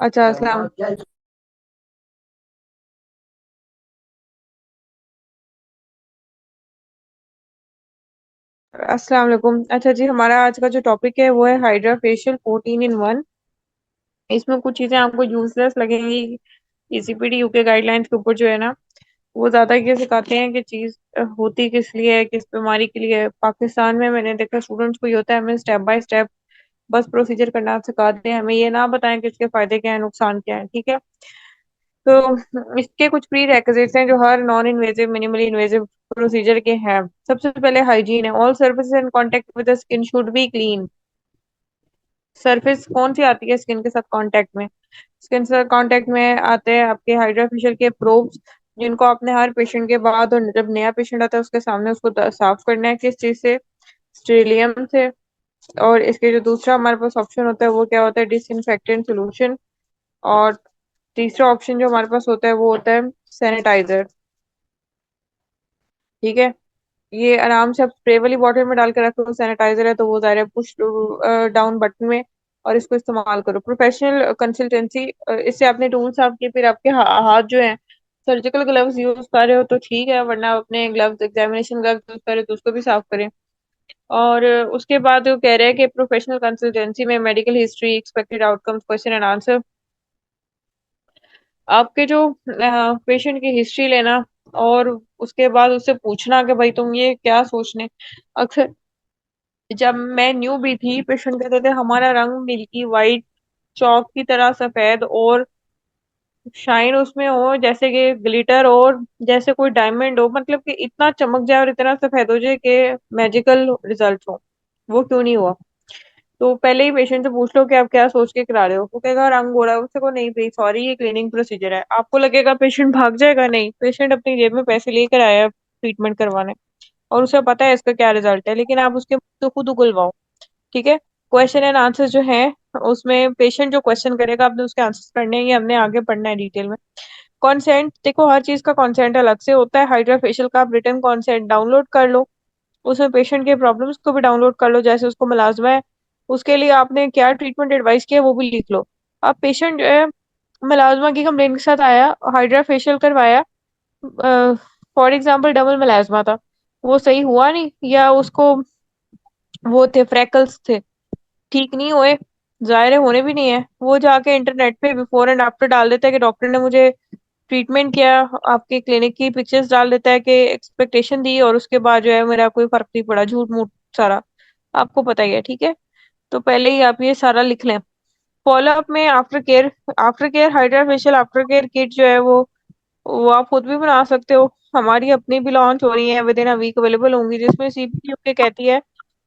अच्छा, अस्सलाम अस्सलाम वालेकुम। अच्छा जी, हमारा आज का जो टॉपिक है वो है हाइड्रा फेशियल 14 in 1। इसमें कुछ चीजें आपको यूजलेस लगेंगी। ईसीपीडी यूके गाइडलाइंस के ऊपर जो है ना, वो ज्यादा ये सिखाते हैं कि चीज होती किस लिए है, किस बीमारी के लिए है। पाकिस्तान में मैंने देखा स्टूडेंट्स को ये होता है, हमें स्टेप बाय स्टेप बस प्रोसीजर करना सिखाते हैं, हमें ये ना बताएं कि इसके फायदे क्या है, नुकसान क्या है। ठीक है, तो इसके कुछ प्री रेक्विजिट्स हैं जो हर non invasive minimally invasive procedure के हैं। सबसे पहले हाइजीन है। All surfaces in contact with the skin should be clean. Surface कौन सी आती है स्किन के साथ कांटेक्ट में? स्किन से कांटेक्ट में आते हैं आपके हाइड्रा फेशियल के प्रोब्स, जिनको आपने हर पेशेंट के बाद और जब नया पेशेंट आता है उसके सामने उसको साफ करना है। किस चीज से? स्टेरिलियम से। और इसके जो दूसरा हमारे पास ऑप्शन होता है वो क्या होता है? Disinfectant solution. और तीसरा ऑप्शन जो हमारे पास होता है वो होता है सैनिटाइजर। ठीक है, ये आराम से आप स्प्रे वाली बॉटल में डाल के रखो। सैनिटाइजर है तो वो जाहिर है पुश डाउन बटन में, और इसको इस्तेमाल करो। प्रोफेशनल कंसल्टेंसी, इससे आपने टूल्स आपके फिर आपके हाथ जो है सर्जिकल ग्लव्स यूज कर रहे हो तो ठीक है, वरना अपने ग्लव्स एग्जामिनेशन ग्लव्स यूज कर रहे हो तो उसको भी साफ करें। और उसके बाद वो कह रहे हैं कि प्रोफेशनल कंसल्टेंसी में medical history, expected outcomes, question and answer. आपके जो पेशेंट की हिस्ट्री लेना, और उसके बाद उससे पूछना कि भाई तुम ये क्या सोचने। अक्सर जब मैं न्यू भी थी, पेशेंट कहते थे हमारा रंग मिल्की वाइट, चौक की तरह सफेद, और शाइन उसमें हो जैसे कि ग्लिटर, और जैसे कोई डायमंड हो, मतलब कि इतना चमक जाए और इतना सफेद हो जाए कि मैजिकल रिजल्ट हो। वो क्यों नहीं हुआ? तो पहले ही पेशेंट से पूछ लो कि आप क्या सोच के करा रहे हो। वो कहेगा रंग गोरा है, उससे को नहीं भाई सॉरी ये क्लीनिंग प्रोसीजर है। आपको लगेगा पेशेंट भाग जाएगा, नहीं, पेशेंट अपनी जेब में पैसे लेकर आया ट्रीटमेंट करवाने और उसे पता है इसका क्या रिजल्ट है, लेकिन आप उसके तो खुद उगलवाओ। ठीक है, क्वेश्चन एंड आंसर जो है उसमें पेशेंट जो क्वेश्चन करेगा आपने उसके आंसर करने हैं, ये हमने आगे पढ़ना है डिटेल में। कॉन्सेंट देखो, हर चीज का कॉन्सेंट अलग से होता है। हाइड्रा फेशियल का आप रिटर्न कॉन्सेंट डाउनलोड कर लो, उसमें पेशेंट के प्रॉब्लम्स को भी डाउनलोड कर लो, जैसे उसको मुलाजमा है उसके लिए आपने क्या ट्रीटमेंट एडवाइस किया वो भी लिख लो। अब पेशेंट जो है मुलाजमा की कंप्लेन के साथ आया, हाइड्रा फेशियल करवाया, फॉर एग्जाम्पल डबल मुलाजमा था, वो सही हुआ नहीं, या उसको वो थे फ्रैकल्स थे, ठीक नहीं हुए, जाहिर है होने भी नहीं है, वो जाके इंटरनेट पे बिफोर एंड आफ्टर डाल देता है कि डॉक्टर ने मुझे ट्रीटमेंट किया, आपके क्लिनिक की पिक्चर्स डाल देता है कि एक्सपेक्टेशन दी, और उसके बाद जो है मेरा कोई फर्क नहीं पड़ा, झूठ मूठ सारा आपको पता ही है। ठीक है, तो पहले ही आप ये सारा लिख लें। फॉलो अप में after care hydra facial after care kit जो है वो आप खुद भी बना सकते हो। हमारी अपनी भी लॉन्च हो रही है, within a week available होंगी, जिसमें सीपीयू के कहती है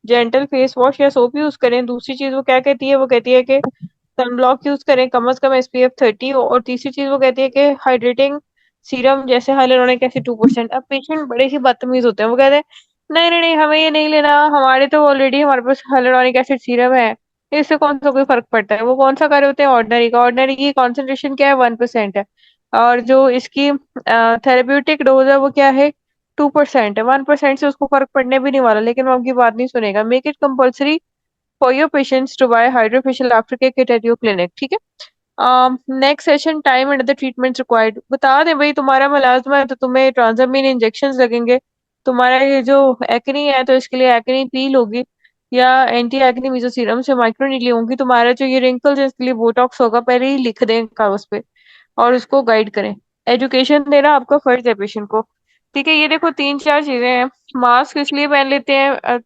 जेंटल फेस वॉश या सोप यूज करें। दूसरी चीज वो क्या कहती है? वो कहती है कि सनब्लॉक यूज करें, कम से कम SPF 30। और तीसरी चीज वो कहती है कि हाइड्रेटिंग सीरम जैसे हाइलुरोनिक एसिड 2%। अब पेशेंट बड़े ही बदतमीज होते हैं, वो कहते हैं नहीं नहीं नहीं हमें ये नहीं लेना, हमारे तो ऑलरेडी हमारे पास हाइलुरोनिक एसिड सीरम है, इससे कौन सा कोई फर्क पड़ता है। वो कौन सा कर रहे होते हैं? ऑर्डिनरी का। ऑर्डिनरी की कॉन्सेंट्रेशन क्या है? 1% है। और जो इसकी थेरेप्यूटिक डोज है वो क्या है? 2% है। 1% से उसको फर्क पड़ने भी नहीं वाला, लेकिन वो आपकी बात नहीं सुनेगा। Make it compulsory for your patients to buy hydrofacial after के किट एट योर क्लिनिक। ठीक है, next session time and other treatments required बता दें। भाई तुम्हारा मुलाजमा है तो तुम्हें ट्रांजामीन इंजेक्शन लगेंगे। तुम्हारा ये जो एक्नी है तो इसके लिए एक्नी पील होगी, या एंटी एक्नी मीजो से माइक्रोनीडलिंग होंगी। तुम्हारा जो ये रिंकल्स है इसके लिए बोटॉक्स होगा, पहले ही लिख दें कागज पे और उसको गाइड करें। एजुकेशन देना आपका फर्ज है पेशेंट को। ठीक है, ये देखो तीन चार चीजें हैं। मास्क इसलिए पहन लेते हैं,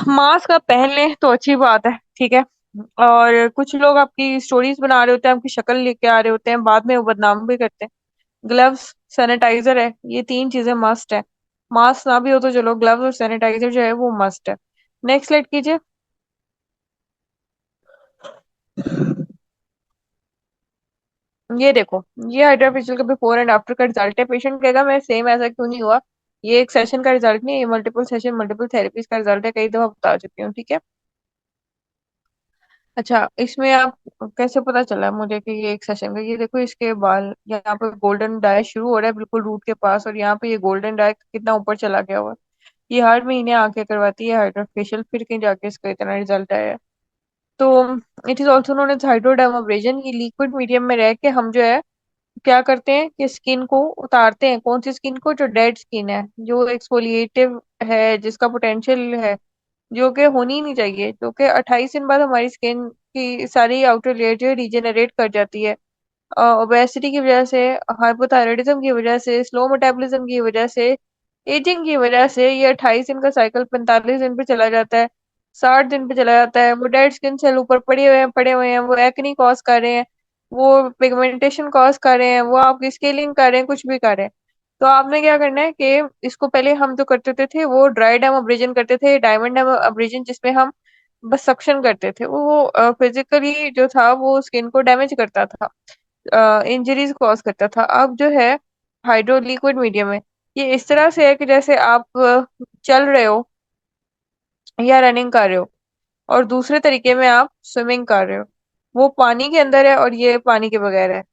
मास्क आप पहन लें तो अच्छी बात है। ठीक है, और कुछ लोग आपकी स्टोरीज बना रहे होते हैं, आपकी शक्ल लेके आ रहे होते हैं, बाद में वो बदनाम भी करते हैं। ग्लव्स, सैनिटाइजर है, ये तीन चीजें मस्ट है। मास्क ना भी हो तो चलो, ग्लव्स और सैनिटाइजर जो है वो मस्ट है। नेक्स्ट स्लाइड कीजिए। ये देखो, ये हाइड्रा फेशियल का बिफोर एंड आफ्टर का रिजल्ट है। पेशेंट कहेगा मैं सेम ऐसा क्यों नहीं हुआ? ये एक सेशन का रिजल्ट नहीं है, ये मल्टीपल सेशन मल्टीपल थेरेपीज का रिजल्ट है, कई दफा बता चुकी हूँ। ठीक है, अच्छा इसमें आप कैसे पता चला मुझे कि ये एक सेशन का? ये देखो इसके बाल यहाँ पे गोल्डन डाई शुरू हो रहा है बिल्कुल रूट के पास, और यहाँ पे ये गोल्डन डाई कितना ऊपर चला गया हुआ है। ये हर महीने आके करवाती है हाइड्रा फेशियल, फिर कहीं जाके इसका इतना रिजल्ट आया है। तो it is also known as hydrodermabrasion. ये लिक्विड मीडियम में रह के हम जो है क्या करते हैं कि स्किन को उतारते हैं। कौन सी स्किन को? जो डेड स्किन है, जो एक्सफोलिएटिव है, जिसका पोटेंशियल है, जो कि होनी ही नहीं चाहिए, जो कि 28 दिन बाद हमारी स्किन की सारी आउटर लेयर जो है रीजेनरेट कर जाती है। ओबेसिटी की वजह से, हाइपोथायराइडिज्म की वजह से, स्लो मेटाबॉलिज्म की वजह से, एजिंग की वजह से ये 28 दिन का साइकिल 45 दिन पे चला जाता है, 60 दिन पे चला जाता है। वो डेड स्किन सेल ऊपर पड़े हुए हैं, वो एक्नी कॉज कर रहे हैं, वो पिगमेंटेशन कॉज कर रहे हैं, वो आपकी स्केलिंग कर रहे हैं, कुछ भी कर रहे हैं। तो आपने क्या करना है कि इसको पहले हम जो करते थे वो ड्राई डैम अब्रेजन करते थे, डायमंड डैम अब्रेजन, जिसमें हम बस सक्शन करते थे। वो फिजिकली जो था वो स्किन को डैमेज करता था, इंजरीज कॉज करता था। अब जो है हाइड्रो लिक्विड मीडियम है, ये इस तरह से है कि जैसे आप चल रहे हो या रनिंग कर रहे हो, और दूसरे तरीके में आप स्विमिंग कर रहे हो। वो पानी के अंदर है और ये पानी के बगैर है।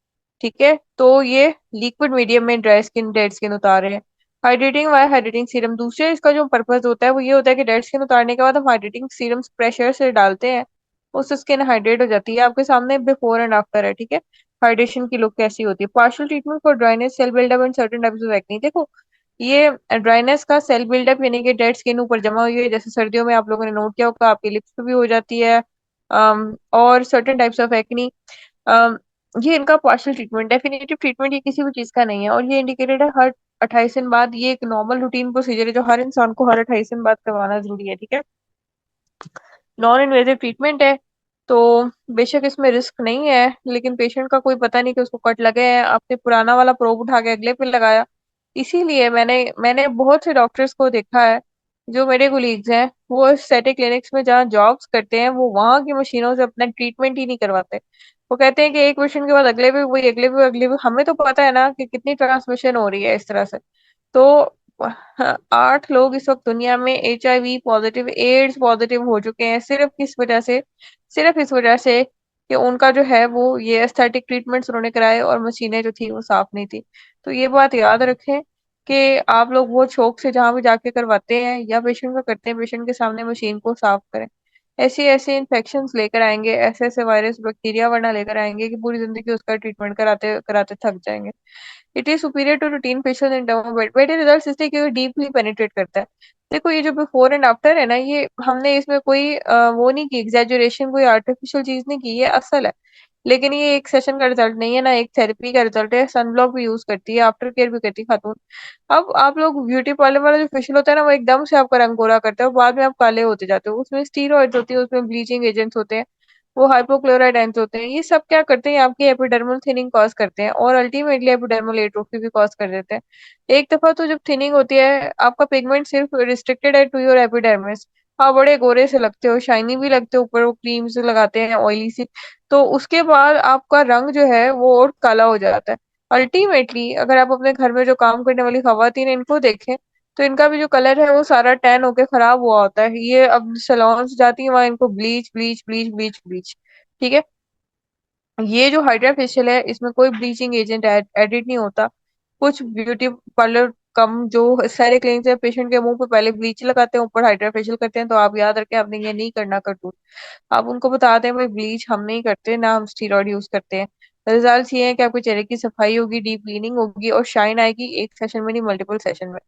ठीक है, तो ये लिक्विड मीडियम में ड्राई स्किन डेड स्किन उतार रहे हैं। हाइड्रेटिंग वाया हाइड्रेटिंग सीरम, दूसरे इसका जो पर्पज होता है वो ये होता है कि डेड स्किन उतारने के बाद हम हाइड्रेटिंग सीरम प्रेशर से डालते हैं, उससे स्किन हाइड्रेट हो जाती है। आपके सामने बिफोर एंड आफ्टर है, ठीक है। हाइड्रेशन की लुक कैसी होती है? Partial treatment for dryness, cell buildup and certain types of acne. देखो, ये ड्राइनेस का सेल बिल्डअप यानी कि डेड स्किन ऊपर जमा हुई है, जैसे सर्दियों में आप लोगों ने नोट किया होगा आपकी लिप्स पे भी हो जाती है। और सर्टेन टाइप्स ऑफ एक्नी, ये इनका पार्शियल ट्रीटमेंट। डेफिनेटिव ट्रीटमेंट ये किसी भी चीज का नहीं है, और ये इंडिकेटेड है हर 28 दिन बाद। ये एक नॉर्मल रूटीन प्रोसीजर है जो हर इंसान को हर 28 दिन बाद करवाना जरूरी है, ठीक है। नॉन इन्वेजिव ट्रीटमेंट है, तो बेशक इसमें रिस्क नहीं है, लेकिन पेशेंट का कोई पता नहीं कि उसको कट लगे हैं, आपने पुराना वाला प्रोब उठा के अगले पे लगाया। इसीलिए मैंने मैंने बहुत से डॉक्टर्स को देखा है, जो मेरे कोलीग्स हैं, वो एस्थेटिक क्लिनिक्स में जहाँ जॉब्स करते हैं वो वहां की मशीनों से अपना ट्रीटमेंट ही नहीं करवाते। वो कहते हैं कि एक पेशेंट के बाद अगले भी वही, अगले भी अगले भी। हमें तो पता है ना कि कितनी ट्रांसमिशन हो रही है इस तरह से। तो 8 लोग इस वक्त दुनिया में HIV पॉजिटिव, एड्स पॉजिटिव हो चुके हैं, सिर्फ किस वजह से? सिर्फ इस वजह से कि उनका जो है वो ये एस्थेटिक ट्रीटमेंट्स उन्होंने कराए और मशीनें जो थी वो साफ नहीं थी। तो ये बात याद रखें कि आप लोग वो शौक से जहां भी जाके करवाते हैं या पेशेंट का करते हैं, पेशेंट के सामने मशीन को साफ करें। ऐसे ऐसे इन्फेक्शंस लेकर आएंगे, ऐसे ऐसे वायरस बैक्टीरिया वरना लेकर आएंगे कि पूरी जिंदगी उसका ट्रीटमेंट कराते कराते थक जाएंगे। It is superior to routine facial and better results इसलिए क्योंकि डीपली पेनिट्रेट करता है। देखो, ये जो बिफोर एंड आफ्टर है ना, ये हमने इसमें कोई वो नहीं की एग्जेजरेशन, कोई आर्टिफिशियल चीज नहीं की, ये असल है। लेकिन ये एक सेशन का रिजल्ट नहीं है ना, एक थेरेपी का रिजल्ट है। सनब्लॉक भी यूज करती है, आफ्टर केयर भी करती है खातून। अब आप लोग ब्यूटी पार्लर वाला जो फेशियल होता है ना, वो एकदम से आपका रंग गोरा करता है और बाद में आप काले होते जाते हो। उसमें स्टीरॉइड्स होती है, उसमें ब्लीचिंग एजेंट्स होते हैं, वो हाइपोक्लोराइड एंड्स होते हैं। ये सब क्या करते हैं? आपकी एपिडर्मल थिनिंग कॉज करते हैं और अल्टीमेटली एपिडर्मल एट्रोफी भी कॉज कर देते हैं। एक दफा तो जब थिनिंग होती है, आपका पिगमेंट सिर्फ रिस्ट्रिक्टेड है टू योर एपिडर्मिस। आप बड़े गोरे से लगते हो, शाइनी भी लगते हो, ऊपर वो क्रीम से लगाते हैं ऑयली सी। तो उसके बाद आपका रंग जो है वो और काला हो जाता है। अल्टीमेटली अगर आप अपने घर में जो काम करने वाली खवातीन हैं, इनको देखें, तो इनका भी जो कलर है वो सारा टैन होके खराब हुआ होता है। ये अब सैलून्स जाती है, वहां इनको bleach bleach bleach bleach bleach, ठीक है। ये जो हाइड्रा फेशियल है, इसमें कोई ब्लीचिंग एजेंट एडिट नहीं होता। कुछ ब्यूटी पार्लर कम जो सारे क्लिनिक है, पेशेंट के मुंह पे पहले ब्लीच लगाते हैं, ऊपर हाइड्रा फेशियल करते हैं। तो आप याद रखें, आपने ये नहीं करना करटून। आप उनको बताते हैं भाई ब्लीच हम नहीं करते ना, हम स्टीरॉइड यूज करते हैं। रिजल्ट ये है कि आपके चेहरे की सफाई होगी, डीप क्लीनिंग होगी और शाइन आएगी, एक सेशन में नहीं मल्टीपल सेशन में,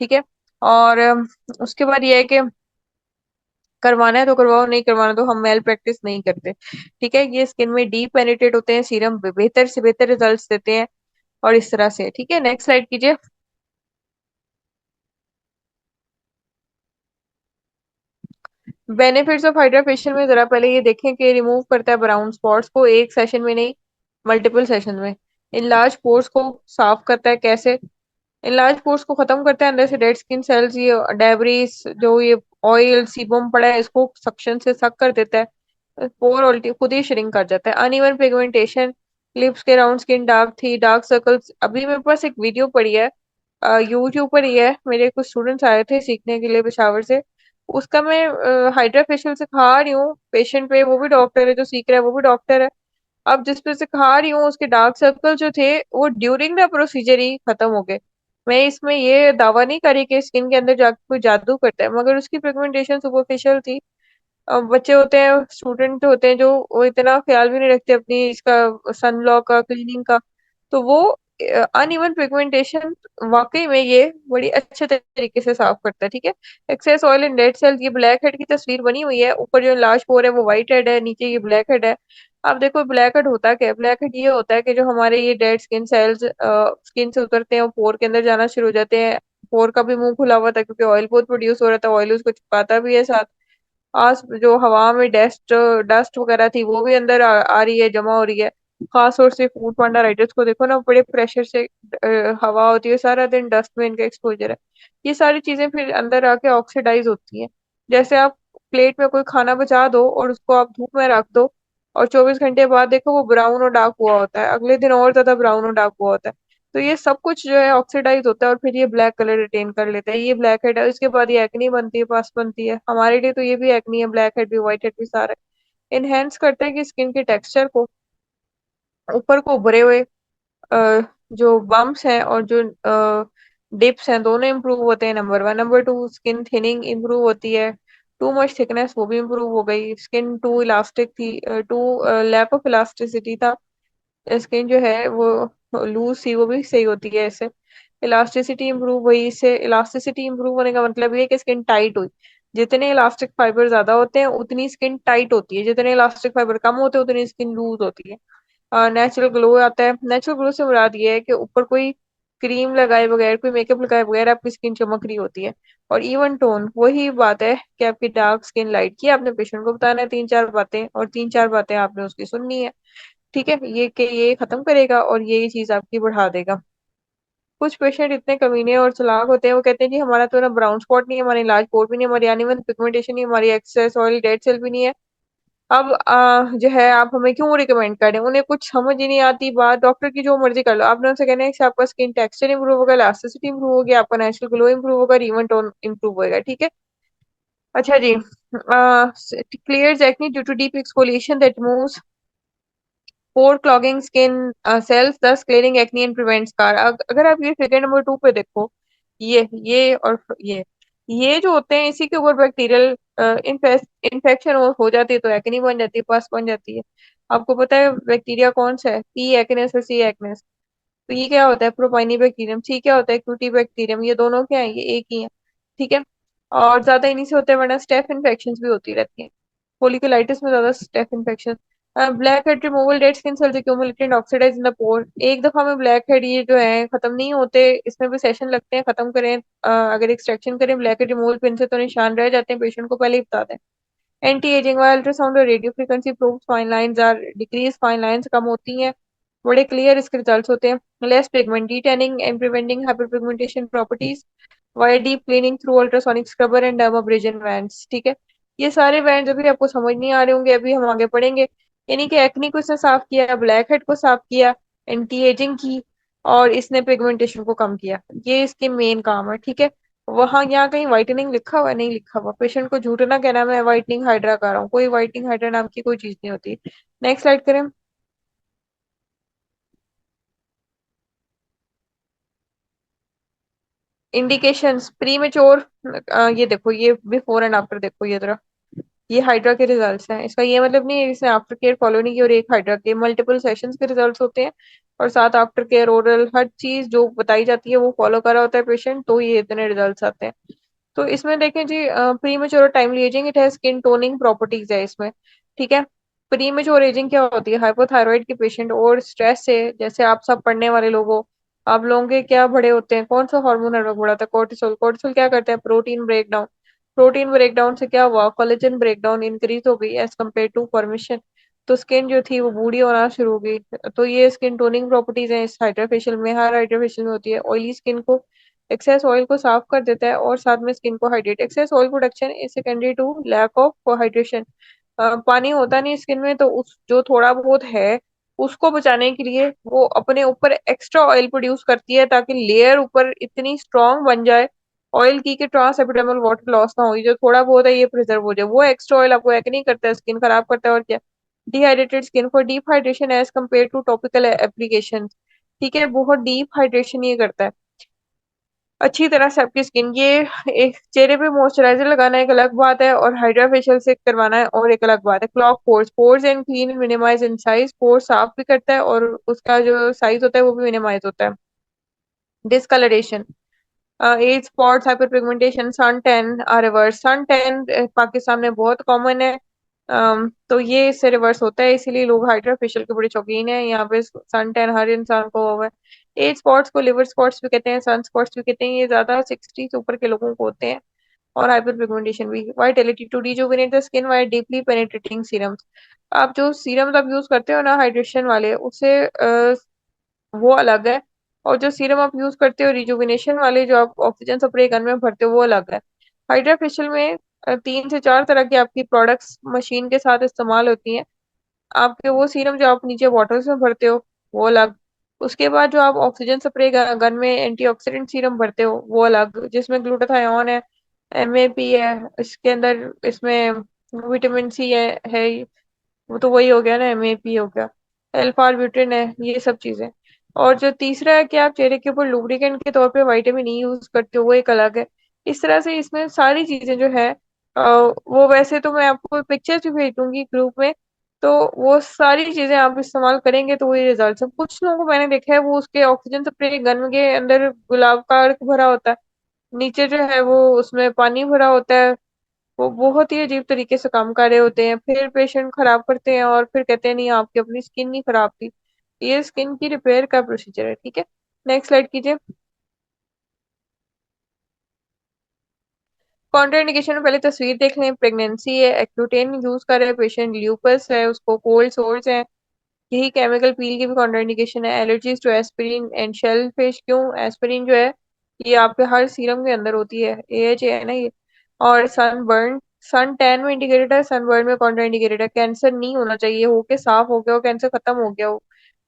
ठीक है। और उसके बाद ये है कि करवाना है तो करवाओ, नहीं करवाना तो हम मेल प्रैक्टिस नहीं करते, ठीक है। ये स्किन में डीप पेनिट्रेट होते हैं, सीरम बेहतर से बेहतर रिजल्ट्स देते हैं, और इस तरह से, ठीक है। नेक्स्ट स्लाइड कीजिए। बेनिफिट्स ऑफ हाइड्रा फेशियल में जरा पहले ये देखें कि रिमूव करता है ब्राउन स्पॉट्स को, एक सेशन में नहीं, मल्टीपल सेशन में। इन लार्ज पोर्स को साफ करता है, कैसे? इन लार्ज पोर्स को खत्म करता है, अंदर से डेड स्किन सेल्स, ये डेब्रिस, जो ये ऑयल सीबम पड़ा है, इसको सक्शन से सक कर देता है। पोर ऑल्टी खुद ही श्रिंक कर जाता है। अनइवन पिगमेंटेशन, लिप्स के राउंड स्किन डार्क थी, डार्क सर्कल्स। अभी मेरे पास एक वीडियो पड़ी है, यूट्यूब पर ही है, मेरे कुछ स्टूडेंट्स आए थे सीखने के लिए पेशावर से। उसका मैं हाइड्रा फेशियल सिखा रही हूँ पेशेंट पे, वो भी डॉक्टर है, जो सीख रहा है वो भी डॉक्टर है। अब जिस पे सिखा रही हूँ उसके डार्क सर्कल जो थे वो ड्यूरिंग द प्रोसीजर ही खत्म हो गए। मैं इसमें ये दावा नहीं करी कि स्किन के अंदर जाकर कोई जादू करता है, मगर उसकी पिगमेंटेशन सुपरफिशियल थी। बच्चे होते हैं, स्टूडेंट होते हैं जो वो इतना ख्याल भी नहीं रखते अपनी इसका सनब्लॉक का, क्लीनिंग का। तो वो अनइवन पिगमेंटेशन वाकई में ये बड़ी अच्छे तरीके से साफ करता है। ठीक है। Excess oil in dead cell, ये ब्लैक हेड की तस्वीर बनी हुई है। ऊपर जो लार्ज पोर है वो व्हाइट हेड है, नीचे ये ब्लैक हेड है। आप देखो ब्लैक हेड होता क्या है? ब्लैक हेड ये होता है कि जो हमारे ये डेड स्किन सेल्स स्किन से उतरते हैं और पोर के अंदर जाना शुरू हो जाते हैं। पोर का भी मुंह खुला हुआ था क्योंकि ऑयल बहुत प्रोड्यूस हो रहा था, ऑयल उसको चिपकाता भी है साथ। आज जो हवा में डस्ट डस्ट वगैरह थी वो भी अंदर आ रही है, जमा हो रही है। खास तौर से फूड पांडाराइटिस को देखो ना, बड़े प्रेशर से हवा होती है, सारा दिन डस्ट में इनका एक्सपोजर है। ये सारी चीजें फिर अंदर आके ऑक्सीडाइज होती हैं। जैसे आप प्लेट में कोई खाना बचा दो और उसको आप धूप में रख दो, और 24 घंटे बाद देखो वो ब्राउन और डार्क हुआ होता है, अगले दिन और ज्यादा ब्राउन और डार्क हुआ होता है। तो ये सब कुछ जो है ऑक्सीडाइज होता है और फिर ये ब्लैक कलर रिटेन कर लेता है। ये ब्लैक हेड है, इसके बाद ये एक्नी बनती है, पास बनती है। हमारे लिए तो ये भी एक्नी है, ब्लैक हेड भी, व्हाइट हेड भी, सारे इनहेंस करते हैं कि स्किन के टेक्सचर को, ऊपर को उभरे हुए जो बम्प्स हैं और जो डिप्स हैं, दोनों इंप्रूव होते हैं। Number one. Number two, skin thinning improve होती है। टू मच थिकनेस वो भी इंप्रूव हो गई। स्किन टू इलास्टिक थी, टू लैक ऑफ इलास्टिसिटी था, स्किन जो है वो लूज सी, वो भी सही होती है इससे। इलास्टिसिटी इंप्रूव हुई, इससे इलास्टिसिटी इंप्रूव होने का मतलब ये है कि स्किन टाइट हुई। जितने इलास्टिक फाइबर ज्यादा होते हैं उतनी स्किन टाइट होती है, जितने इलास्टिक फाइबर कम होते हैं उतनी स्किन लूज होती है। नेचुरल ग्लो आता है। नेचुरल ग्लो से मुराद ये है कि ऊपर कोई क्रीम लगाए बगैर, कोई मेकअप लगाए बगैर आपकी स्किन चमक रही होती है। और इवन टोन, वही बात है कि आपकी डार्क स्किन लाइट की आपने पेशेंट को बताना है तीन चार बातें, और तीन चार बातें आपने उसकी सुननी है। ठीक है, ये कि ये खत्म करेगा और ये चीज आपकी बढ़ा देगा। कुछ पेशेंट इतने कमीने और चालाक होते हैं, वो कहते हैं जी हमारा तो ना ब्राउन स्पॉट नहीं है, हमारी लार्ज पोर भी नहीं है, हमारी अनइवन पिगमेंटेशन नहीं है, हमारी एक्सेस ऑयल डेड सेल भी नहीं है। अब जो है आप हमें क्यों रिकमेंड करें? उन्हें कुछ समझ ही नहीं आती बात। डॉक्टर की जो मर्जी कर लो, आपने उनसे कहना है कि आपका स्किन टेक्सचर इंप्रूव होगा, इलास्टिसिटी इंप्रूव होगी, आपका नेचुरल ग्लो इंप्रूव होगा, इवन टोन इंप्रूव होगा। ठीक है। अच्छा जी। Clear acne due to deep exfoliation that moves pore clogging skin cells thus clearing acne and prevent scar. अगर आप ये फिगर नंबर 2 पे देखो, ये और ये जो होते हैं इसी के ऊपर बैक्टीरियल इन्फेक्शन हो जाती है तो एक्ने बन जाती है, पस बन जाती है। आपको पता है बैक्टीरिया कौन सा है? पी एक्नेस और सी एक्नेस। तो ये क्या होता है? प्रोपाइनी बैक्टीरियम। सी क्या होता है? Cutibacterium. ये दोनों क्या है? ये एक ही है। ठीक है। और ज्यादा इन्हीं से होते हैं, वरना स्टेफ इन्फेक्शन भी होती रहती है। फोलिकुलाइटिस में ज्यादा staph infection. Blackhead removal, dead skin cells accumulated oxidize in the pore. एक दफा में ब्लैक हेड ये जो है खत्म नहीं होते, इसमें भी सेशन लगते हैं, खत्म करें। अगर एक्सट्रैक्शन करें ब्लैक हेड रिमूवल पिन से तो निशान रह जाते हैं, पेशेंट को पहले ही बता दें। एंटी एजिंग वाला अल्ट्रासाउंड और radio frequency prove fine lines are decrease, fine lines कम होती हैं, बड़े क्लियर इसके रिजल्ट्स होते हैं। Less pigment, detanning and preventing hyperpigmentation properties via deep cleaning through ultrasonic scrubber and dermabrasion bands. ठीक है। ये सारे बैंड अभी आपको समझ नहीं आ रहे होंगे, अभी हम आगे पढ़ेंगे। यानी कि एक्नी को इसने साफ किया, ब्लैक हेड को साफ किया, एंटी एजिंग की, और इसने पिगमेंटेशन को कम किया। ये इसके मेन काम है। ठीक है। वहां यहाँ कहीं व्हाइटनिंग लिखा हुआ है? नहीं लिखा हुआ। पेशेंट को झूठ ना कहना मैं व्हाइटनिंग हाइड्रा कर रहा हूँ, कोई व्हाइटनिंग हाइड्रा नाम की कोई चीज नहीं होती। नेक्स्ट स्लाइड करें। इंडिकेशंस प्रीमेच्योर, ये देखो, ये बिफोर एंड आफ्टर देखो, ये जरा, ये हाइड्रा के रिजल्ट्स हैं। इसका ये मतलब नहीं है इसने आफ्टर केयर फॉलो नहीं की और एक हाइड्रा के मल्टीपल सेशंस के रिजल्ट्स होते हैं, और साथ आफ्टर केयर ओरल हर चीज जो बताई जाती है वो फॉलो करा होता है पेशेंट, तो ये इतने रिजल्ट्स आते हैं। तो इसमें देखें जी, premature timely ageing, it है स्किन टोनिंग प्रॉपर्टीज है इसमें। ठीक है। प्री मेच्योर एजिंग क्या होती है? हाइपोथायराइड के पेशेंट और स्ट्रेस से, जैसे आप सब पढ़ने वाले लोग हो, आप लोगों के क्या बड़े होते हैं? कौन सा हार्मोन हर वक्त बढ़ा था? कोर्टिसोल। कोर्टिसोल क्या करता है? Protein breakdown. प्रोटीन ब्रेकडाउन से क्या हुआ? कोलेजन ब्रेकडाउन इंक्रीज हो गई एज कम्पेयर टू फॉर्मेशन। तो स्किन जो थी वो बूढ़ी होना शुरू हो गई। तो ये स्किन टोनिंग प्रॉपर्टीज है इस हाइड्राफेशियल में, हर हाइड्राफेशियल में होती है। ऑयली स्किन को, एक्सेस ऑयल को साफ कर देता है और साथ में स्किन को hydrate. Excess oil production is secondary to lack of hydration. पानी होता नहीं स्किन में, तो उस जो थोड़ा बहुत है उसको बचाने के लिए वो अपने ऊपर एक्स्ट्रा ऑयल प्रोड्यूस करती है, ताकि लेयर ऊपर इतनी स्ट्रांग बन जाए ऑयल की कि ट्रांस एपिडर्मल वाटर लॉस ना हो। ये जो थोड़ा बहुत है ये प्रिजर्व हो जाए। वो एक्स्ट्रा ऑयल आपको एक नहीं करता है, स्किन खराब करता है और क्या। Dehydrated skin for deep hydration as compare to topical application. ठीक है, बहुत डीप हाइड्रेशन ये करता है। अच्छी तरह से आपकी स्किन ये एक चेहरे पे मॉइस्चराइजर लगाना एक अलग बात है और हाइड्रा फेशियल से करवाना है और एक अलग बात है। Clog pores, pores and clean minimise in size, pores साफ भी करता है और उसका जो साइज होता है वो भी मिनिमाइज होता है। Discolouration, age spots, hyperpigmentation, sun tan reverse. Sun tan Pakistan में बहुत कॉमन है। तो ये इससे रिवर्स होता है, इसीलिए लोग हाइड्रा फेशियल के बड़े शौकीन हैं। यहाँ पे सन टैन हर इंसान को हुआ है। एज स्पॉट्स को लिवर स्पॉट्स भी कहते हैं, सन स्पॉट्स भी कहते हैं, ये ज्यादा 60 से ऊपर के लोगों को होते हैं। और हाइपर पिगमेंटेशन भी। Vitality, to rejuvenate the skin with deeply penetrating serums. आप जो सीरम्स आप यूज करते हो ना हाइड्रेशन वाले, उससे वो अलग है। और जो सीरम आप यूज करते हो रिजुविनेशन वाले, जो आप ऑक्सीजन स्प्रे गन में भरते हो, वो अलग है। हाइड्रा फेशियल में 3 से 4 तरह की आपकी प्रोडक्ट्स मशीन के साथ इस्तेमाल होती हैं। आपके वो सीरम जो आप नीचे बॉटल्स में भरते हो, वो अलग। उसके बाद जो आप ऑक्सीजन स्प्रे गन में एंटीऑक्सीडेंट सीरम भरते हो, वो अलग, जिसमें ग्लूटाथायोन है, एमएपी है इसके अंदर, इसमें विटामिन सी है। वो तो वही हो गया ना, एमएपी हो गया, अल्फा ब्यूटिन है, ये सब चीजें। और जो तीसरा है कि आप चेहरे के ऊपर लुब्रिकेंट के तौर पे विटामिन ई यूज करते हो, वो एक अलग है। इस तरह से इसमें सारी चीजें जो है वो वैसे तो मैं आपको पिक्चर्स भी भेज दूंगी ग्रुप में। तो वो सारी चीजें आप इस्तेमाल करेंगे तो वही रिजल्ट है। कुछ लोगों को मैंने देखा है वो उसके ऑक्सीजन स्प्रे गन के अंदर गुलाब का अर्क भरा होता है, नीचे जो है वो उसमें पानी भरा होता है। वो बहुत ही अजीब तरीके से काम कर रहे होते हैं, फिर पेशेंट खराब करते हैं और फिर कहते हैं नहीं आपकी अपनी स्किन नहीं खराब थी। ये स्किन की रिपेयर का प्रोसीजर है, ठीक है। नेक्स्ट स्लाइड कीजिए। कॉन्ट्राइंडिकेशन में पहले तस्वीर देख लें। प्रेगनेंसी है, एक्लूटेन यूज कर रहे हैं पेशेंट, ल्यूपस है, उसको कोल्ड सोर्स है। यही केमिकल पील की भी कॉन्ट्राइंडिकेशन है। Allergies to aspirin and shellfish. क्यों? एस्पिरिन जो है ये आपके हर सीरम के अंदर होती है, एएचए है ना ये। और सनबर्न, सन टैन में इंडिकेटेड है, सनबर्न में कॉन्ट्रा इंडिकेटेड है। कैंसर नहीं होना चाहिए, होके साफ हो गया हो, कैंसर खत्म हो गया हो,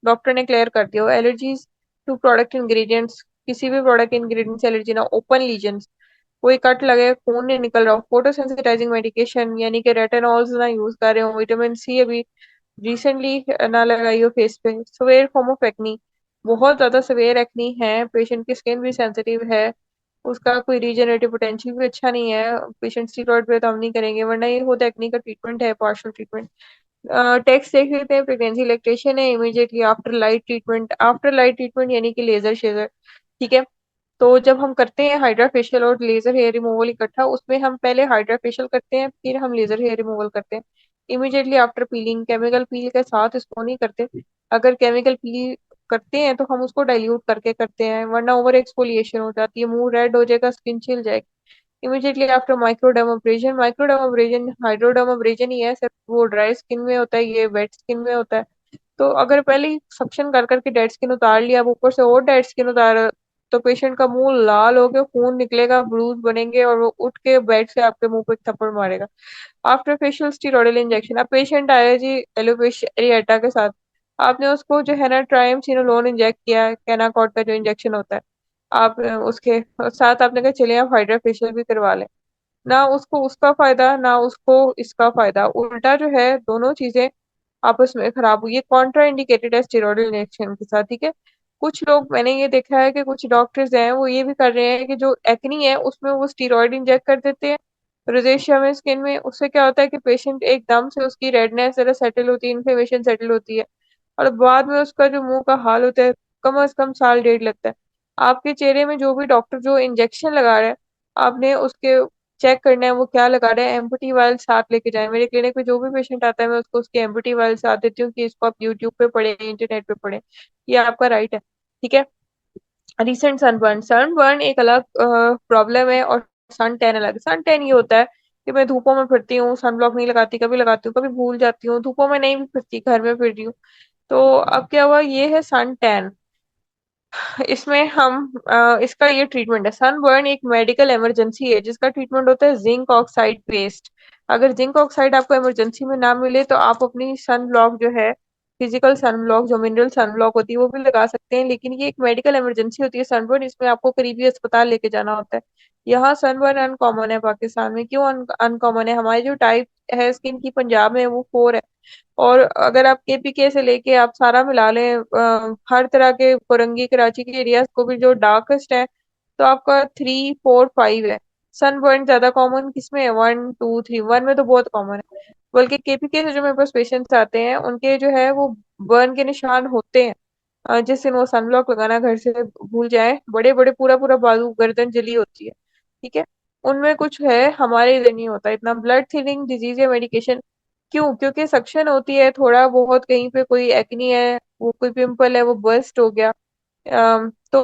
डॉक्टर ने क्लियर कर दिया हो। एलर्जीज टू प्रोडक्ट इंग्रेडिएंट्स, किसी भी प्रोडक्ट इंग्रेडिएंट्स एलर्जी ना। ओपन लीजन्स, कोई कट लगे, खून नहीं निकल रहा हो। फोटोसेंसिटाइजिंग मेडिकेशन यानी कि रेटिनॉल्स ना यूज कर रहे हो। विटामिन सी अभी रिसेंटली ना लगाई हो फेस पे। सवेयर फॉर्म ऑफ एक्नी, बहुत ज्यादा सवेयर एक्नी है, पेशेंट की स्किन भी सेंसिटिव है, उसका कोई रीजनरेटिव पोटेंशियल भी अच्छा नहीं है। पेशेंट स्टीरॉइड पे तो हम नहीं करेंगे, वरना ये खुद एक्नी का ट्रीटमेंट है, पार्शियल ट्रीटमेंट। टेक्स्ट देख लेते हैं। प्रेगनेंसी लैक्टेशन है, immediately after light treatment. After light treatment यानी कि लेजर शेजर, ठीक है। तो जब हम करते हैं हाइड्रा फेशियल और लेजर हेयर रिमूवल इकट्ठा, उसमें हम पहले हाइड्रा फेशियल करते हैं, फिर हम लेजर हेयर रिमूवल करते हैं। Immediately after piling, chemical peel के साथ इसको नहीं करते। अगर केमिकल पील करते हैं तो हम उसको डाइल्यूट करके करते हैं, वरना ओवर एक्सफोलिएशन हो जाती है, मुंह रेड हो जाएगा, स्किन छिल जाएगी। इमीडिएटली आफ्टर माइक्रोडर्माब्रेजन, माइक्रोडर्माब्रेजन हाइड्रोडर्माब्रेजन ही है, सिर्फ वो ड्राई स्किन में होता है, ये वेट स्किन में होता है। तो अगर पहले ही सक्शन कर करके डेड स्किन उतार लिया, अब ऊपर से और डेड स्किन उतार, तो पेशेंट का मुंह लाल होके खून निकलेगा, ब्रूज बनेंगे और वो उठ के बेड से आपके मुंह पे एक थप्पड़ मारेगा। आफ्टर फेशियल स्टीरॉयडल इंजेक्शन, अब पेशेंट आया जी एलोपेशिया एरिएटा के साथ, आपने उसको जो है ना ट्राइमसिनोलोन इंजेक्ट किया है, केनाकॉट का जो इंजेक्शन होता है, आप उसके साथ आपने कहा चलिए आप हाइड्रा फेशियल भी करवा लें। ना उसको उसका फायदा, ना उसको इसका फायदा, उल्टा जो है दोनों चीजें आपस में खराब हुई है। कॉन्ट्रा इंडिकेटेड है स्टेरॉइडल इंजेक्शन के साथ, ठीक है। कुछ लोग, मैंने ये देखा है कि कुछ डॉक्टर्स हैं वो ये भी कर रहे हैं कि जो एक्नी है उसमें वो स्टीरॉइड इंजेक्ट कर देते हैं रोजेशिया में स्किन में। उससे क्या होता है कि पेशेंट एकदम से उसकी रेडनेस जरा सेटल होती है, इन्फ्लेमेशन सेटल होती है, और बाद में उसका जो मुंह का हाल होता है, कम से कम साल डेढ़ लगता है। आपके चेहरे में जो भी डॉक्टर जो इंजेक्शन लगा रहा है, आपने उसके चेक करना है वो क्या लगा रहा है। एम्पूटी वायल साथ लेके जाए। मेरे क्लिनिक में जो भी पेशेंट आता है मैं उसको उसकी एम्पूटी वायल साथ देती हूँ कि इसको आप यूट्यूब पे पढ़े, इंटरनेट पे पढ़े, ये आपका राइट है, ठीक है। रिसेंट सनबर्न, सनबर्न एक अलग प्रॉब्लम है और सन टैन अलग। सन टैन ये होता है कि मैं धूपों में फिरती हूँ, सन ब्लॉक नहीं लगाती, कभी लगाती हूँ कभी भूल जाती हूँ, धूपों में नहीं भी फिरती, घर में फिर रही हूँ। तो अब क्या हुआ, ये है सन टैन। इसमें हम इसका ये ट्रीटमेंट है। सनबर्न एक मेडिकल इमरजेंसी है जिसका ट्रीटमेंट होता है जिंक ऑक्साइड पेस्ट। अगर जिंक ऑक्साइड आपको इमरजेंसी में ना मिले तो आप अपनी सन ब्लॉक जो है, फिजिकल सन ब्लॉक जो मिनरल सन ब्लॉक होती है वो भी लगा सकते हैं, लेकिन ये एक मेडिकल इमरजेंसी होती है सनबर्न, इसमें आपको करीबी अस्पताल लेके जाना होता है। यहाँ सनबर्न अनकॉमन है पाकिस्तान में। क्यों अनकॉमन है? हमारी जो टाइप है स्किन की पंजाब में वो 4 है। और अगर आप केपीके से लेके आप सारा मिला लें, हर तरह के कोरंगी कराची के एरियाज को भी जो डार्केस्ट है तो आपका 3 4 5 है। सनबर्न ज्यादा कॉमन किसमें है? 1 2 3, 1 में तो बहुत कॉमन है। बल्कि केपीके से जो मेरे पास पेशेंट्स आते हैं उनके जो है वो बर्न के निशान होते हैं। जिस दिन वो सनब्लॉक लगाना घर से भूल जाए, बड़े बड़े पूरा पूरा बाजू गर्दन जली होती है। ठीक है। उनमें कुछ है, हमारे इधर नहीं होता इतना। ब्लड थिनिंग डिजीज है मेडिकेशन। क्यों? क्योंकि सक्शन होती है थोड़ा बहुत, कहीं पे कोई एक्नी है, वो कोई पिंपल है, वो बर्स्ट हो गया। तो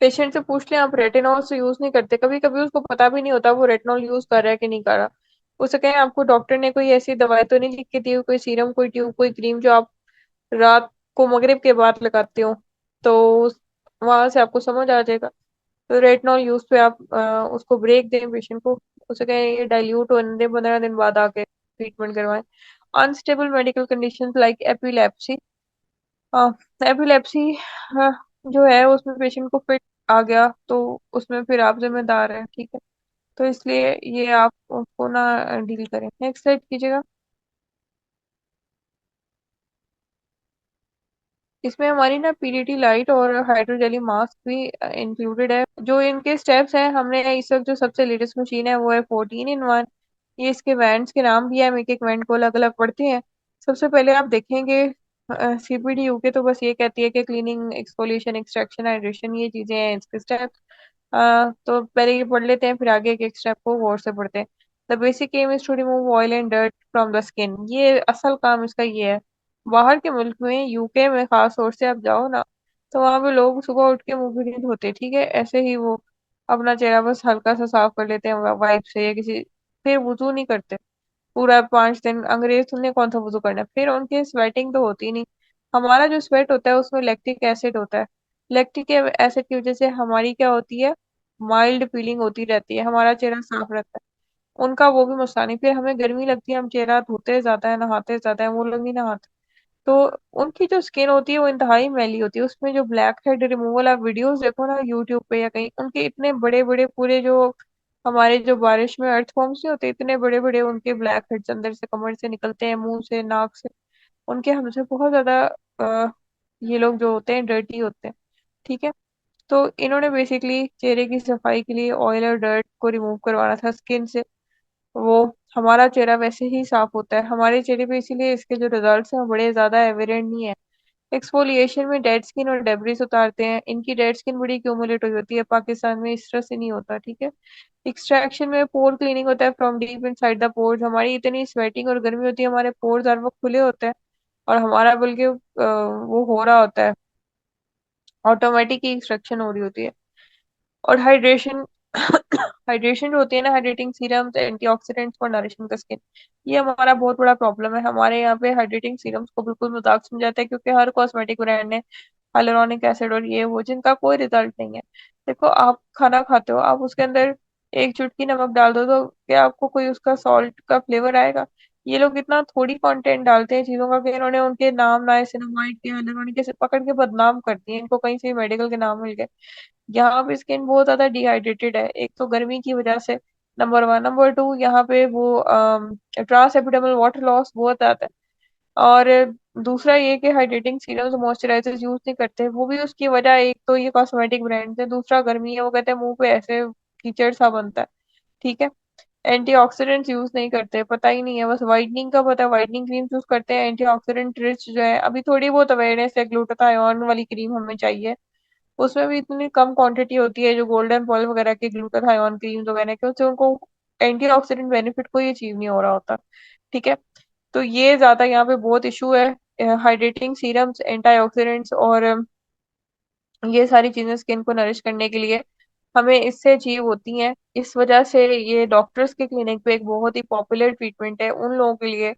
पेशेंट से पूछ लें आप, रेटिनॉल से यूज नहीं करते, कभी कभी उसको पता भी नहीं होता वो रेटिनॉल यूज कर रहा है कि नहीं कर रहा। उसे कहें आपको डॉक्टर ने कोई ऐसी दवाई तो नहीं लिख के दी, कोई सीरम, कोई ट्यूब, कोई क्रीम जो आप रात को मगरिब के बाद लगाते हो, तो वहां से आपको समझ आ जाएगा। तो रेटिनॉल यूज पे आप उसको ब्रेक दें पेशेंट को। उसे कहें ये डाइल्यूट होने दें, 15 दिन बाद आके ट्रीटमेंट करवाएं। Unstable medical condition like epilepsy. Epilepsy जो है उसमें पेशेंट को फिट आ गया तो उसमें फिर आप जिम्मेदार हैं। ठीक है। तो इसलिए ये आप उसको ना डील करें। नेक्स्ट स्लाइड कीजिएगा। इसमें हमारी ना पीडीटी लाइट और हाइड्रोजेली मास्क भी इंक्लूडेड है। जो इनके स्टेप्स हैं, हमने इस वक्त जो सबसे लेटेस्ट मशीन है वो है 14 in 1। ये इसके बैंड्स के नाम भी है, हम एक एक बैंड को अलग अलग पढ़ते हैं। सबसे पहले आप देखेंगे सीपीडी यूके तो बस ये कहती है कि क्लीनिंग, एक्सफोलिएशन, एक्सट्रैक्शन, हाइड्रेशन, ये चीजें हैं इसके स्टेप्स। तो पहले ये पढ़ लेते हैं, फिर आगे एक एक स्टेप को गौर से पढ़ते हैं। The basic aim is to remove oil and dirt from the skin. ये असल काम इसका ये है। बाहर के मुल्क में, यूके में खास तौर से आप जाओ ना, तो वहां पे लोग सुबह उठ के मुंह भी नहीं धोते। ठीक है, ऐसे ही वो अपना चेहरा बस हल्का सा साफ कर लेते हैं वाइप से या किसी, फिर वुजू नहीं करते पूरा 5 दिन। अंग्रेज ने कौन सा वुजू करना है? फिर उनकी स्वेटिंग तो होती नहीं। हमारा जो स्वेट होता है उसमें लैक्टिक एसिड होता है। लैक्टिक एसिड की वजह से हमारी क्या होती है, माइल्ड फीलिंग होती रहती है, हमारा चेहरा साफ रहता है। उनका वो भी मसला नहीं, फिर हमें गर्मी लगती है, हम चेहरा धोते ज्यादा है, नहाते ज्यादा है, वो लोग नहीं नहाते। तो उनकी जो स्किन होती है वो इंतहाई मैली होती है। उसमें जो ब्लैक हेड रिमूवल, आप वीडियोस देखो ना यूट्यूब पे या कहीं, उनके इतने बड़े बड़े पूरे जो हमारे जो बारिश में अर्थ फॉर्म्स नहीं होते, इतने बड़े बड़े उनके ब्लैक हेड्स अंदर से कमर से निकलते हैं, मुंह से, नाक से। उनके हमसे बहुत ज्यादा ये लोग जो होते हैं डर्टी होते हैं। ठीक है। तो इन्होंने बेसिकली चेहरे की सफाई के लिए ऑयल और डर्ट को रिमूव करवाना था स्किन से। वो हमारा चेहरा वैसे ही साफ होता है हमारे चेहरे पे, इसीलिए इसके जो रिजल्ट्स हैं वो बड़े ज्यादा एविडेंट नहीं है। एक्सफोलिएशन में डेड स्किन और डेब्रिस उतारते हैं। इनकी डेड स्किन बड़ी क्यूमुलेट हुई होती है, पाकिस्तान में इस तरह से नहीं होता। ठीक है। एक्सट्रैक्शन में पोर क्लीनिंग होता है from deep inside the pores. हमारी इतनी स्वेटिंग और गर्मी होती है, हमारे पोर्स हर वक्त खुले होते हैं, और हमारा बल्कि वो हो रहा होता है, ऑटोमेटिक ही एक्सट्रैक्शन हो रही होती है। और हाइड्रेशन हाइड्रेशन जो होती है ना, hydrating serums, antioxidants for nourishing the skin, ये हमारा बहुत बड़ा प्रॉब्लम है। हमारे यहाँ पे हाइड्रेटिंग सीरम्स को बिल्कुल मजाक समझाता है, क्योंकि हर कॉस्मेटिक ब्रांड ने हाइलुरोनिक एसिड और ये वो, जिनका कोई रिजल्ट नहीं है। देखो, आप खाना खाते हो, आप उसके अंदर एक चुटकी नमक डाल दो तो क्या आपको कोई उसका सॉल्ट का फ्लेवर आएगा? ये लोग इतना थोड़ी कंटेंट डालते हैं चीजों का कि इन्होंने उनके नाम नाइसिनामाइड के, हाइलुरोनिक एसिड पकड़ के बदनाम कर दिए, इनको कहीं से मेडिकल के नाम मिल गए। यहाँ पे स्किन बहुत ज्यादा डिहाइड्रेटेड है, एक तो गर्मी की वजह से, नंबर 1। नंबर 2, यहाँ पे वो ट्रांस एपिडर्मल वाटर लॉस बहुत आता है। और दूसरा ये कि हाइड्रेटिंग सीरम्स, मॉइस्चराइजर्स यूज नहीं करते, वो भी उसकी वजह, एक तो ये कॉस्मेटिक ब्रांड है, दूसरा गर्मी है, वो कहते हैं मुंह पे ऐसे कीचड़ सा बनता है। ठीक है। एंटीऑक्सीडेंट्स यूज नहीं करते, पता ही नहीं है, बस वाइटनिंग का पता है, वाइटनिंग क्रीम यूज करते हैं। एंटीऑक्सीडेंट रिच जो है, अभी थोड़ी बहुत अवेयरनेस है, ग्लूटाथायोन वाली क्रीम हमें चाहिए। उसमें भी इतनी कम क्वांटिटी होती है, जो गोल्डन पॉल वगैरह के ग्लूटाथायोन क्रीम वगैरह के, उससे उनको एंटीऑक्सीडेंट बेनिफिट कोई अचीव नहीं हो रहा होता। ठीक है। तो ये ज्यादा यहाँ पे बहुत इशू है, हाइड्रेटिंग सीरम्स, एंटीऑक्सीडेंट्स और ये सारी चीजें स्किन को नरिश करने के लिए हमें इससे अचीव होती हैं। इस वजह से ये डॉक्टर्स के क्लिनिक पे एक बहुत ही पॉपुलर ट्रीटमेंट है उन लोगों के लिए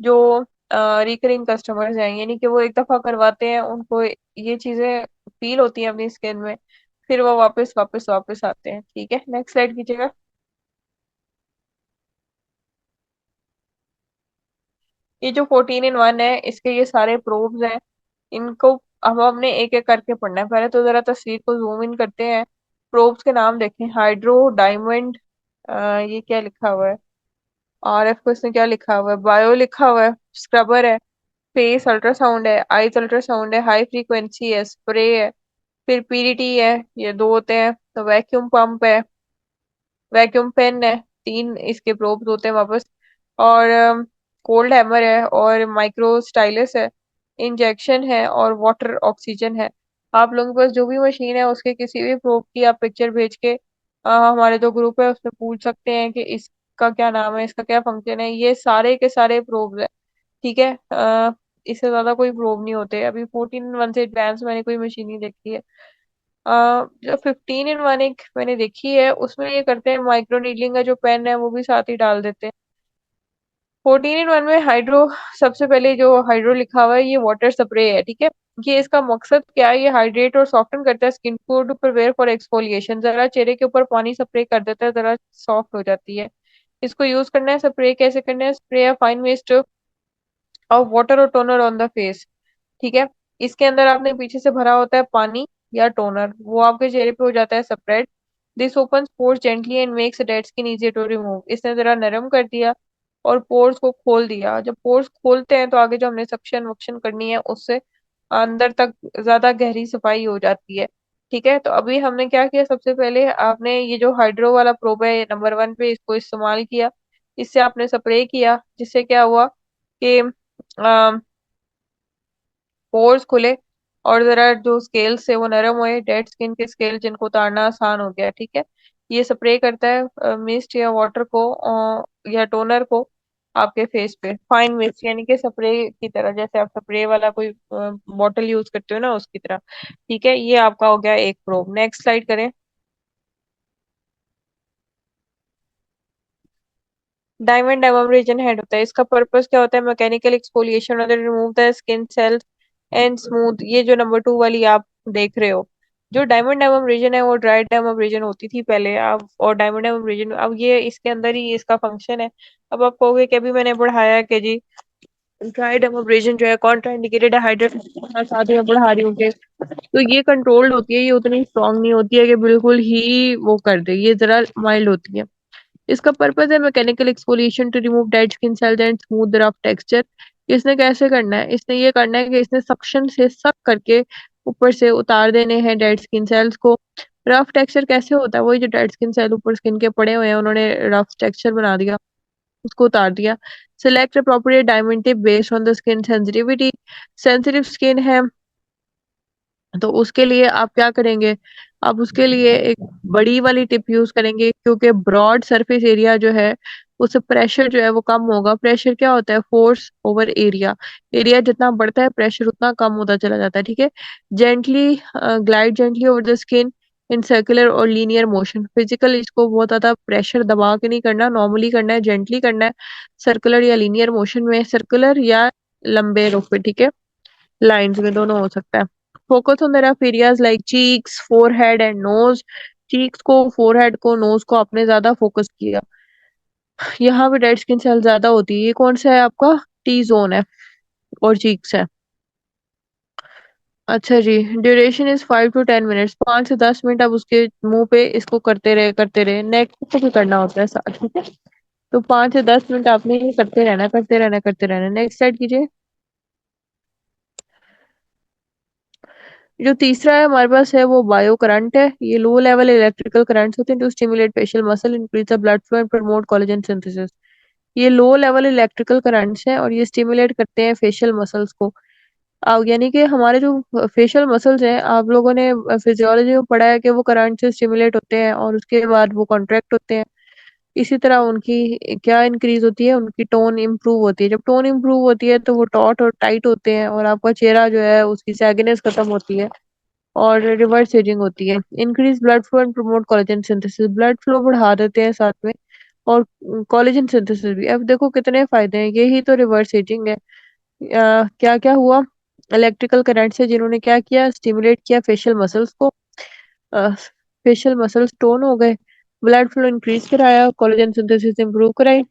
जो रिकरिंग कस्टमर्स हैं, यानी कि वो एक दफा करवाते हैं, उनको ये चीजें फील होती हैं अपनी स्किन में, फिर वो वापस वापस वापस आते हैं। ठीक है, नेक्स्ट स्लाइड कीजिएगा। ये जो 14 in 1 है, इसके ये सारे प्रोब्स हैं, इनको अब हमने एक एक करके पढ़ना है। पहले तो जरा तस्वीर को जूम इन करते हैं। प्रोब्स के नाम देखें, हाइड्रो, डायमंड, ये क्या लिखा हुआ है, और एफ को इसमें क्या लिखा हुआ है, बायो लिखा हुआ है, स्क्रबर है, फेस अल्ट्रासाउंड है, आईज अल्ट्रासाउंड है, हाई फ्रीक्वेंसी है, स्प्रे है, फिर पीडीटी है, ये दो होते हैं। तो वैक्यूम पंप है, वैक्यूम पेन है, तीन इसके प्रोब्स होते हैं वापस। और कोल्ड हैमर है, और माइक्रो स्टाइलस है, इंजेक्शन है, और वाटर ऑक्सीजन है। आप लोगों के पास जो भी मशीन है उसके किसी भी प्रोब की आप पिक्चर भेज के हमारे जो ग्रुप है उसमें पूछ सकते हैं कि इसका क्या नाम है, इसका क्या फंक्शन है। ये सारे के सारे प्रोब्स है, ठीक है। इससे ज्यादा कोई प्रोब नहीं होते। अभी 14 इन 1 से एडवांस मैंने कोई मशीन नहीं देखी है। जो 15 इन 1 एक मैंने देखी है उसमें ये करते हैं, माइक्रो नीडलिंग का जो पेन है वो भी साथ ही डाल देते हैं। 14 इन 1 में हाइड्रो, सबसे पहले जो हाइड्रो लिखा हुआ है ये वाटर स्प्रे है, ठीक है। ये इसका मकसद क्या है, ये हाइड्रेट और सॉफ्टन करता है स्किन को टू प्रिपेयर फॉर एक्सफोलिएशन। जरा चेहरे के ऊपर पानी स्प्रे कर देता है, जरा सॉफ्ट हो जाती है। इसको यूज करना है, स्प्रे कैसे करना है, spray fine west of water और टोनर ऑन द फेस, ठीक है। इसके अंदर आपने पीछे से भरा होता है पानी या टोनर, वो आपके चेहरे पे हो जाता है spread. This opens pores gently and makes dead skin easy to remove. इसने जरा नरम कर दिया और पोर्स को खोल दिया। जब पोर्स खोलते हैं तो आगे जो हमने सक्शन वक्शन करनी है उससे अंदर तक ज्यादा गहरी सफाई हो जाती है, ठीक है। तो अभी हमने क्या किया, सबसे पहले आपने ये जो हाइड्रो वाला प्रोब है नंबर 1 पे, इसको इस्तेमाल किया। इससे आपने स्प्रे किया, जिससे क्या हुआ कि पोर्स खुले, और जरा जो स्केल्स है वो नरम हुए, डेड स्किन के स्केल जिनको उतारना आसान हो गया, ठीक है। ये स्प्रे करता है मिस्ट या वाटर को या टोनर को आपके फेस पे, फाइन मिस्ट यानी कि स्प्रे की तरह, जैसे आप स्प्रे वाला कोई बॉटल यूज करते हो ना उसकी तरह, ठीक है। ये आपका हो गया एक प्रोब। नेक्स्ट स्लाइड करें। डायमंड एब्रेजन हेड होता है, इसका पर्पस क्या होता है, मैकेनिकल एक्सफोलिएशन और remove the skin cells and smooth. ये जो नंबर 2 वाली आप देख रहे हो, जो डायमंड एब्रेजन है वो ड्राई एब्रेजन होती थी पहले। अब और डायमंड एब्रेजन अब ये इसके अंदर ही इसका फंक्शन है। अब आप कहोगे कि अभी मैंने पढ़ाया कि जी ड्राइड एब्रेजन जो है कॉन्ट्राइंडिकेटेड है, हाइड्रेट साथ ही मैं पढ़ा रही हूँ कि तो ये कंट्रोल्ड होती है, ये उतनी स्ट्रांग नहीं होती है कि बिल्कुल ही वो कर दे, ये जरा माइल्ड होती है। इसका पर्पस है mechanical exfoliation to remove dead skin cells and smooth rough texture. इसने कैसे करना है, इसने ये करना है कि इसने सक्शन से सक करके ऊपर से उतार देने हैं डेड स्किन सेल्स को। रफ टेक्सचर कैसे होता है, वही जो डेड स्किन सेल ऊपर स्किन के पड़े हुए हैं उन्होंने रफ टेक्सचर बना दिया, उसको उतार दिया। Select appropriate diamond tip based on the skin sensitivity. Sensitive skin है तो उसके लिए आप क्या करेंगे, आप उसके लिए एक बड़ी वाली टिप यूज करेंगे, क्योंकि ब्रॉड सरफेस एरिया जो है उससे प्रेशर जो है वो कम होगा। प्रेशर क्या होता है, फोर्स ओवर एरिया। एरिया जितना बढ़ता है प्रेशर उतना कम होता चला जाता है, ठीक है। Gently glide gently over the skin in circular और लीनियर मोशन। फिजिकल इसको बहुत ज्यादा प्रेशर दबा के नहीं करना, नॉर्मली करना है, जेंटली करना है, सर्कुलर या लीनियर मोशन में, सर्कुलर या लंबे रुख पे, ठीक है। लाइंस में दोनों हो सकता है। Focus on their areas like cheeks, forehead and nose. Cheeks को, फोरहेड को, नोज को आपने ज्यादा फोकस किया। यहाँ पे डेड स्किन सेल ज्यादा होती है। ये कौन सा है आपका, टी जोन है और चीक्स है। अच्छा जी, ड्यूरेशन इज 5 to 10 मिनट्स, 5 से 10 मिनट आप उसके मुंह पे इसको करते रहे। नेक को भी करना होता है साथ, ठीक है। तो 5 से 10 मिनट आपने ये करते रहना, करते रहना, करते रहना। नेक्स्ट साइड कीजिए। जो तीसरा है हमारे पास है वो बायो करंट है। ये लो लेवल इलेक्ट्रिकल करंट्स होते हैं to stimulate facial muscle, increase the blood flow and promote collagen synthesis. ये लो लेवल इलेक्ट्रिकल करंट्स हैं और ये स्टिमुलेट करते हैं फेशियल मसल्स को। यानी कि हमारे जो फेशियल मसल्स हैं, आप लोगों ने फिजियोलॉजी में पढ़ा है कि वो करंट से स्टिमुलेट होते हैं और उसके बाद वो कॉन्ट्रैक्ट होते हैं। इसी तरह उनकी क्या इंक्रीज होती है, उनकी टोन इंप्रूव होती है। जब टोन इंप्रूव होती है तो वो टॉट और टाइट होते हैं और आपका चेहरा जो है उसकी सैगनेस खत्म होती है और रिवर्स एजिंग होती है। Increase blood flow and promote collagen synthesis, blood flow बढ़ा देते हैं साथ में, और कोलेजन सिंथेसिस भी। अब देखो कितने फायदे हैं, यही तो रिवर्स एजिंग है। क्या क्या हुआ, इलेक्ट्रिकल करंट से जिन्होंने क्या किया, स्टिमुलेट किया फेशियल मसल्स को, फेशियल मसल्स टोन हो गए, ब्लड फ्लो इंक्रीज कराया, कोलेजन सिंथेसिस इंप्रूव कराई।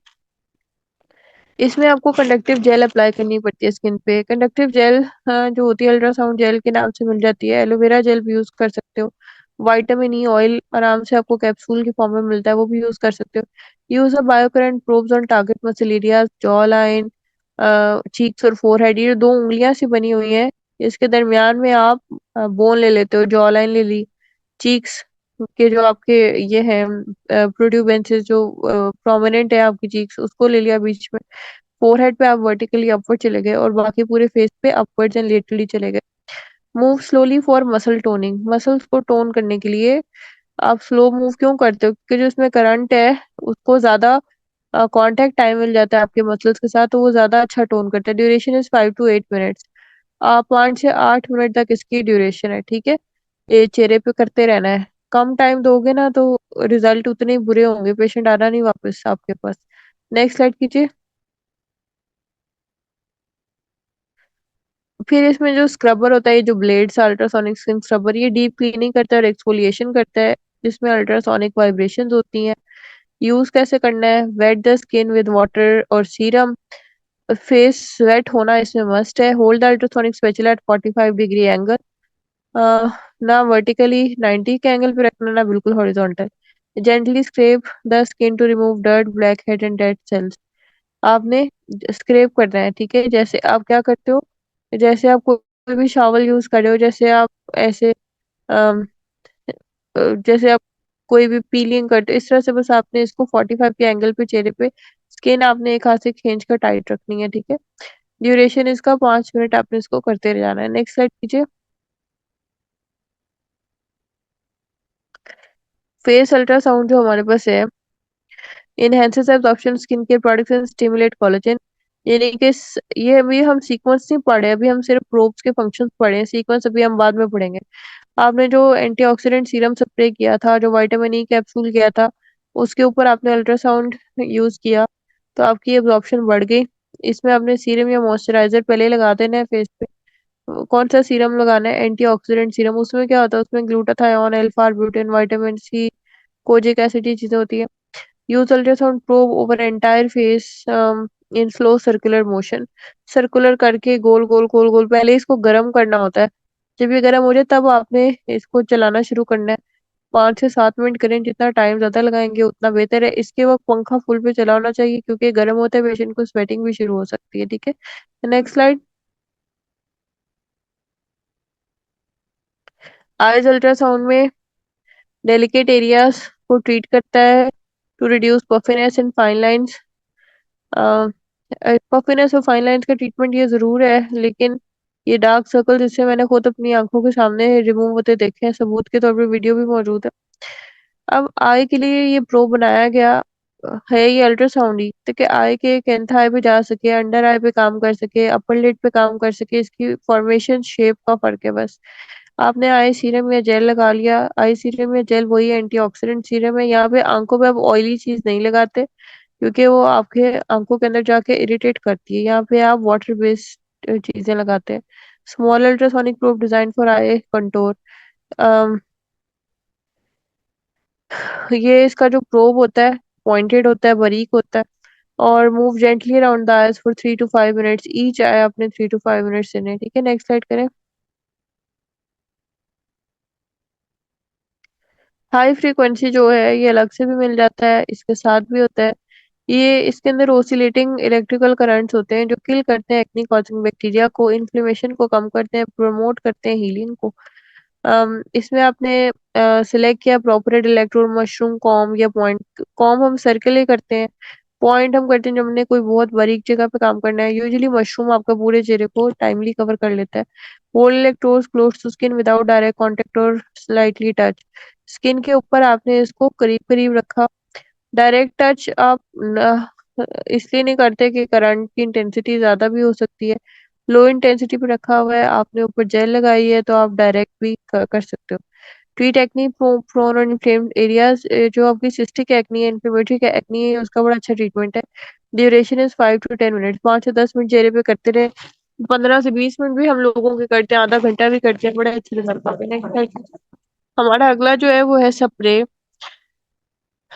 इसमें आपको कंडक्टिव जेल अप्लाई करनी पड़ती है स्किन पे। कंडक्टिव जेल जो होती है अल्ट्रासाउंड जेल के नाम से मिल जाती है। एलोवेरा जेल भी यूज कर सकते हो। विटामिन ई ऑयल आराम से आपको कैप्सूल की फॉर्म में मिलता है, वो भी यूज कर सकते हो। Use of biocurrent probes on target muscle areas, jawline, cheeks और फोरहेड। ये दो उंगलियां सी बनी हुई हैं, इसके दरमियान में आप बोन ले लेते हो, जॉ लाइन ले ली, चीक्स के जो आपके ये हैं प्रोट्यूबेंसेस जो प्रोमिनेंट है आपकी चीक्स, उसको ले लिया बीच में। फोरहेड पे आप वर्टिकली अपवर्ड चले गए और बाकी पूरे फेस पे अपवर्ड्स एंड लेटरली चले गए। Move slowly for muscle toning, muscles को टोन करने के लिए आप स्लो मूव क्यों करते हो? क्योंकि जो इसमें करंट है उसको ज्यादा कांटेक्ट टाइम मिल जाता है आपके मसल्स के साथ, तो वो ज्यादा अच्छा टोन करता है। Duration is 5 to 8 minutes. 5 से 8 मिनट तक इसकी ड्यूरेशन है, ठीक है। ये चेहरे पे करते रहना है। कम टाइम दोगे ना तो रिजल्ट उतने ही बुरे होंगे, पेशेंट आना नहीं वापस आपके पास। नेक्स्ट स्लाइड कीजिए। फिर इसमें जो स्क्रबर होता है, ये जो ब्लेड्स अल्ट्रासोनिक स्किन स्क्रबर, ये डीप क्लीनिंग करता है और एक्सफोलिएशन करता है, जिसमें अल्ट्रासोनिक वाइब्रेशंस होती हैं। यूज कैसे करना है? Wet the skin with water और सीरम। फेस वेट होना इसमें मस्ट है। Hold the ultrasonic spatula at 45 degree angle, ना वर्टिकली 90 के एंगल पे रखना, ना बिल्कुल horizontal. Gently scrape the skin to remove dirt, black head and dead cells. आपने स्क्रैप करना है, ठीक है। जैसे आप क्या करते हो, जैसे आप कोई भी शावल यूज कर रहे हो, जैसे आप ऐसे अम, जैसे आप कोई भी पीलिंग करते हो, इस तरह से बस आपने इसको 45 के एंगल पे चेहरे पे स्किन आपने एक हाथ से खींच कर टाइट रखनी है, ठीक है। ड्यूरेशन इसका 5 मिनट आपने इसको करते रह जाना है। नेक्स्ट स्लाइड कीजिए। फेस अल्ट्रासाउंड जो हमारे पास है, enhances absorption skin care products and stimulate collagen. यानी कि ये अभी हम सीक्वेंस नहीं पढ़े, अभी हम सिर्फ प्रोब्स के फंक्शंस पढ़े हैं, सीक्वेंस अभी हम बाद में पढ़ेंगे। आपने जो एंटीऑक्सीडेंट सीरम स्प्रे किया था, जो विटामिन ई कैप्सूल किया था, उसके ऊपर आपने अल्ट्रासाउंड यूज किया, तो आपकी एब्जॉर्प्शन बढ़ गई। इसमें आपने सीरम या मॉइस्चराइजर पहले ही लगा देना है फेस पे। कौन सा सीरम लगाना है? Antioxidant serum. उसमें क्या होता है, उसमें glutathione, alpha arbutin, vitamin C, kojic acid, ये चीजें होती है। Use ultrasound probe over entire face in slow circular motion. Circular करके गोल गोल गोल गोल, पहले इसको गर्म करना होता है। जब ये गर्म हो जाए तब आपने इसको चलाना शुरू करना है। 5 से 7 मिनट करें, जितना टाइम ज्यादा लगाएंगे उतना बेहतर है। इसके वक्त पंखा फुल पे चला होना चाहिए, क्योंकि गर्म होता है पेशेंट को स्वेटिंग भी शुरू हो सकती है, ठीक है। Next slide. आइज अल्ट्रासाउंड में डेलिकेट एरियाज को ट्रीट करता है to reduce puffiness and fine lines. Puffiness और फाइन लाइंस का ट्रीटमेंट ये जरूर है, लेकिन ये डार्क सर्कल जिससे मैंने खुद अपनी आंखों के सामने रिमूव होते देखे हैं, सबूत के तौर पे वीडियो भी मौजूद है। अब आई के लिए ये प्रो बनाया गया है, ये अल्ट्रासाउंड ही, ताकि आई के एक nth आई पे जा सके, अंडर आई पे काम कर सके, अपर लिड पे काम कर सके। इसकी फॉर्मेशन शेप का फर्क है बस। आपने आई सीरम या जेल लगा लिया। आई सीरम या जेल वही एंटीऑक्सीडेंट सीरम है। यहाँ पे आंखों पे आप ऑयली चीज नहीं लगाते, क्योंकि वो आपके आंखों के अंदर जाके इरिटेट करती है। यहाँ पे आप वाटर बेस्ड चीजें लगाते हैं। Small ultrasonic probe design for I contour. ये इसका जो प्रोब होता है पॉइंटेड होता है, बारीक होता है, और move gently around the eyes for 3 to 5 minutes each eye आपने 3 to 5 मिनट्स देने हैं, ठीक है। नेक्स्ट स्लाइड करें। हाई फ्रीक्वेंसी जो है ये अलग से भी मिल जाता है, इसके साथ भी होता है। ये इसके अंदर ओसिलेटिंग इलेक्ट्रिकल करंट्स होते हैं, जो किल करते हैं एक्ने कॉजिंग बैक्टीरिया को, इन्फ्लेमेशन को कम करते हैं, प्रमोट करते हैं हीलिंग को। इसमें आपने सिलेक्ट किया प्रोपरेट इलेक्ट्रोड, मशरूम, कॉम या पॉइंट। कॉम हम सर्कल ही करते हैं, पॉइंट हम करते हैं जब हमने कोई बहुत बारीक जगह पे काम करना है। यूजुअली मशरूम आपका पूरे चेहरे को टाइमली कवर कर लेता है। Hold electrode close to skin without direct contact और स्लाइटली टच। स्किन के ऊपर आपने इसको करीब करीब रखा। डायरेक्ट टच आप इसलिए नहीं करते कि करंट की इंटेंसिटी ज्यादा भी हो सकती है। लो इंटेंसिटी पे रखा हुआ है, आपने ऊपर जेल लगाई है, तो आप डायरेक्ट भी कर सकते हो। ट्रीट एक्नी प्रोन और इन्फ्लेम्ड एरियाज, जो आपकी सिस्टिक एक्नी है, इन्फ्लेमेटरी एक्नी है, उसका बड़ा अच्छा ट्रीटमेंट है। Duration is 5 to 10 minute. 5 से 10 मिनट चेहरे पे करते रहे। 15 से 20 मिनट भी हम लोगों के करते हैं, आधा घंटा भी करते हैं, बड़े अच्छे से कर पाते हैं। Next, हमारा अगला जो है वो है स्प्रे।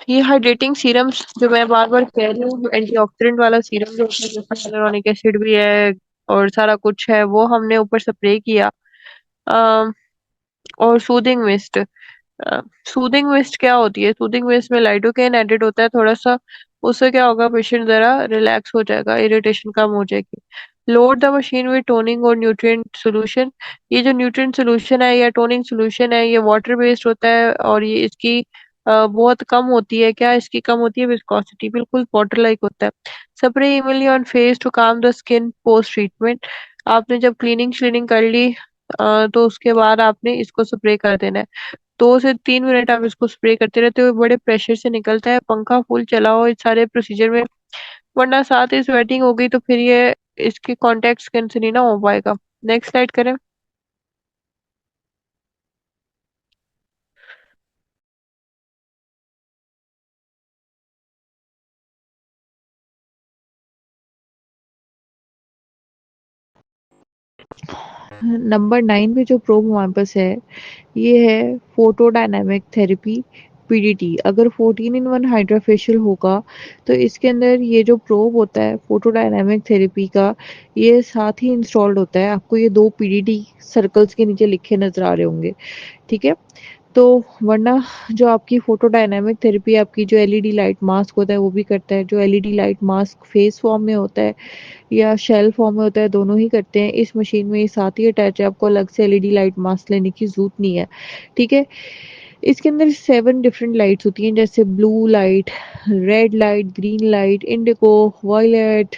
ये हाइड्रेटिंग सीरम, जो मैं बार बार कह रही हूँ, एंटीऑक्सीडेंट वाला सीरम जो होता है, जिसमें hyaluronic एसिड भी है और सारा कुछ है, वो हमने ऊपर स्प्रे किया। अम, और सूदिंग मिस्ट। सूदिंग मिस्ट क्या होती है? सूदिंग मिस्ट में लाइडोकेन एडेड होता है थोड़ा सा। उससे क्या होगा, पेशेंट जरा रिलैक्स हो जाएगा, इरिटेशन कम हो जाएगी। Load the machine with toning और न्यूट्रिएंट सॉल्यूशन। ये जो न्यूट्रिएंट सॉल्यूशन है या टोनिंग सॉल्यूशन है, ये वाटर बेस्ड होता है और ये इसकी बहुत कम होती है। क्या इसकी कम होती है? विस्कोसिटी, बिल्कुल वाटर लाइक होता है। Spray evenly on face to calm the skin post treatment. आपने जब क्लीनिंग श्लीनिंग कर ली तो उसके बाद आपने इसको स्प्रे कर देना है। 2 से 3 मिनट आप इसको स्प्रे करते रहते हो, बड़े प्रेशर से निकलता है, पंखा फुल चलाओ इस सारे प्रोसीजर में, वरना साथ ही स्वेटिंग हो गई तो फिर ये इसके कॉन्टेक्ट स्किन से नहीं ना हो पाएगा। नेक्स्ट स्लाइड करें। नंबर 9 पे जो प्रोब हमारे पास है, ये है फोटोडायनामिक थेरेपी, पीडीटी। अगर 14 in 1 हाइड्रोफेशियल होगा तो इसके अंदर ये जो प्रोब होता है फोटोडायनामिक थेरेपी का, ये साथ ही इंस्टॉल्ड होता है। आपको ये 2 पीडीटी सर्कल्स के नीचे लिखे नजर आ रहे होंगे, ठीक है। तो वरना जो आपकी फोटोडायनामिक थेरेपी, आपकी जो एलईडी लाइट मास्क होता है वो भी करता है। जो LED light mask face form में होता है या शेल फॉर्म में होता है, दोनों ही करते हैं। इस मशीन में ये साथ ही अटैच है, आपको अलग से एलईडी लाइट मास्क लेने की जरूरत नहीं है, ठीक है। इसके अंदर 7 डिफरेंट लाइट्स होती हैं, जैसे blue light, red light, green light, indigo, violet,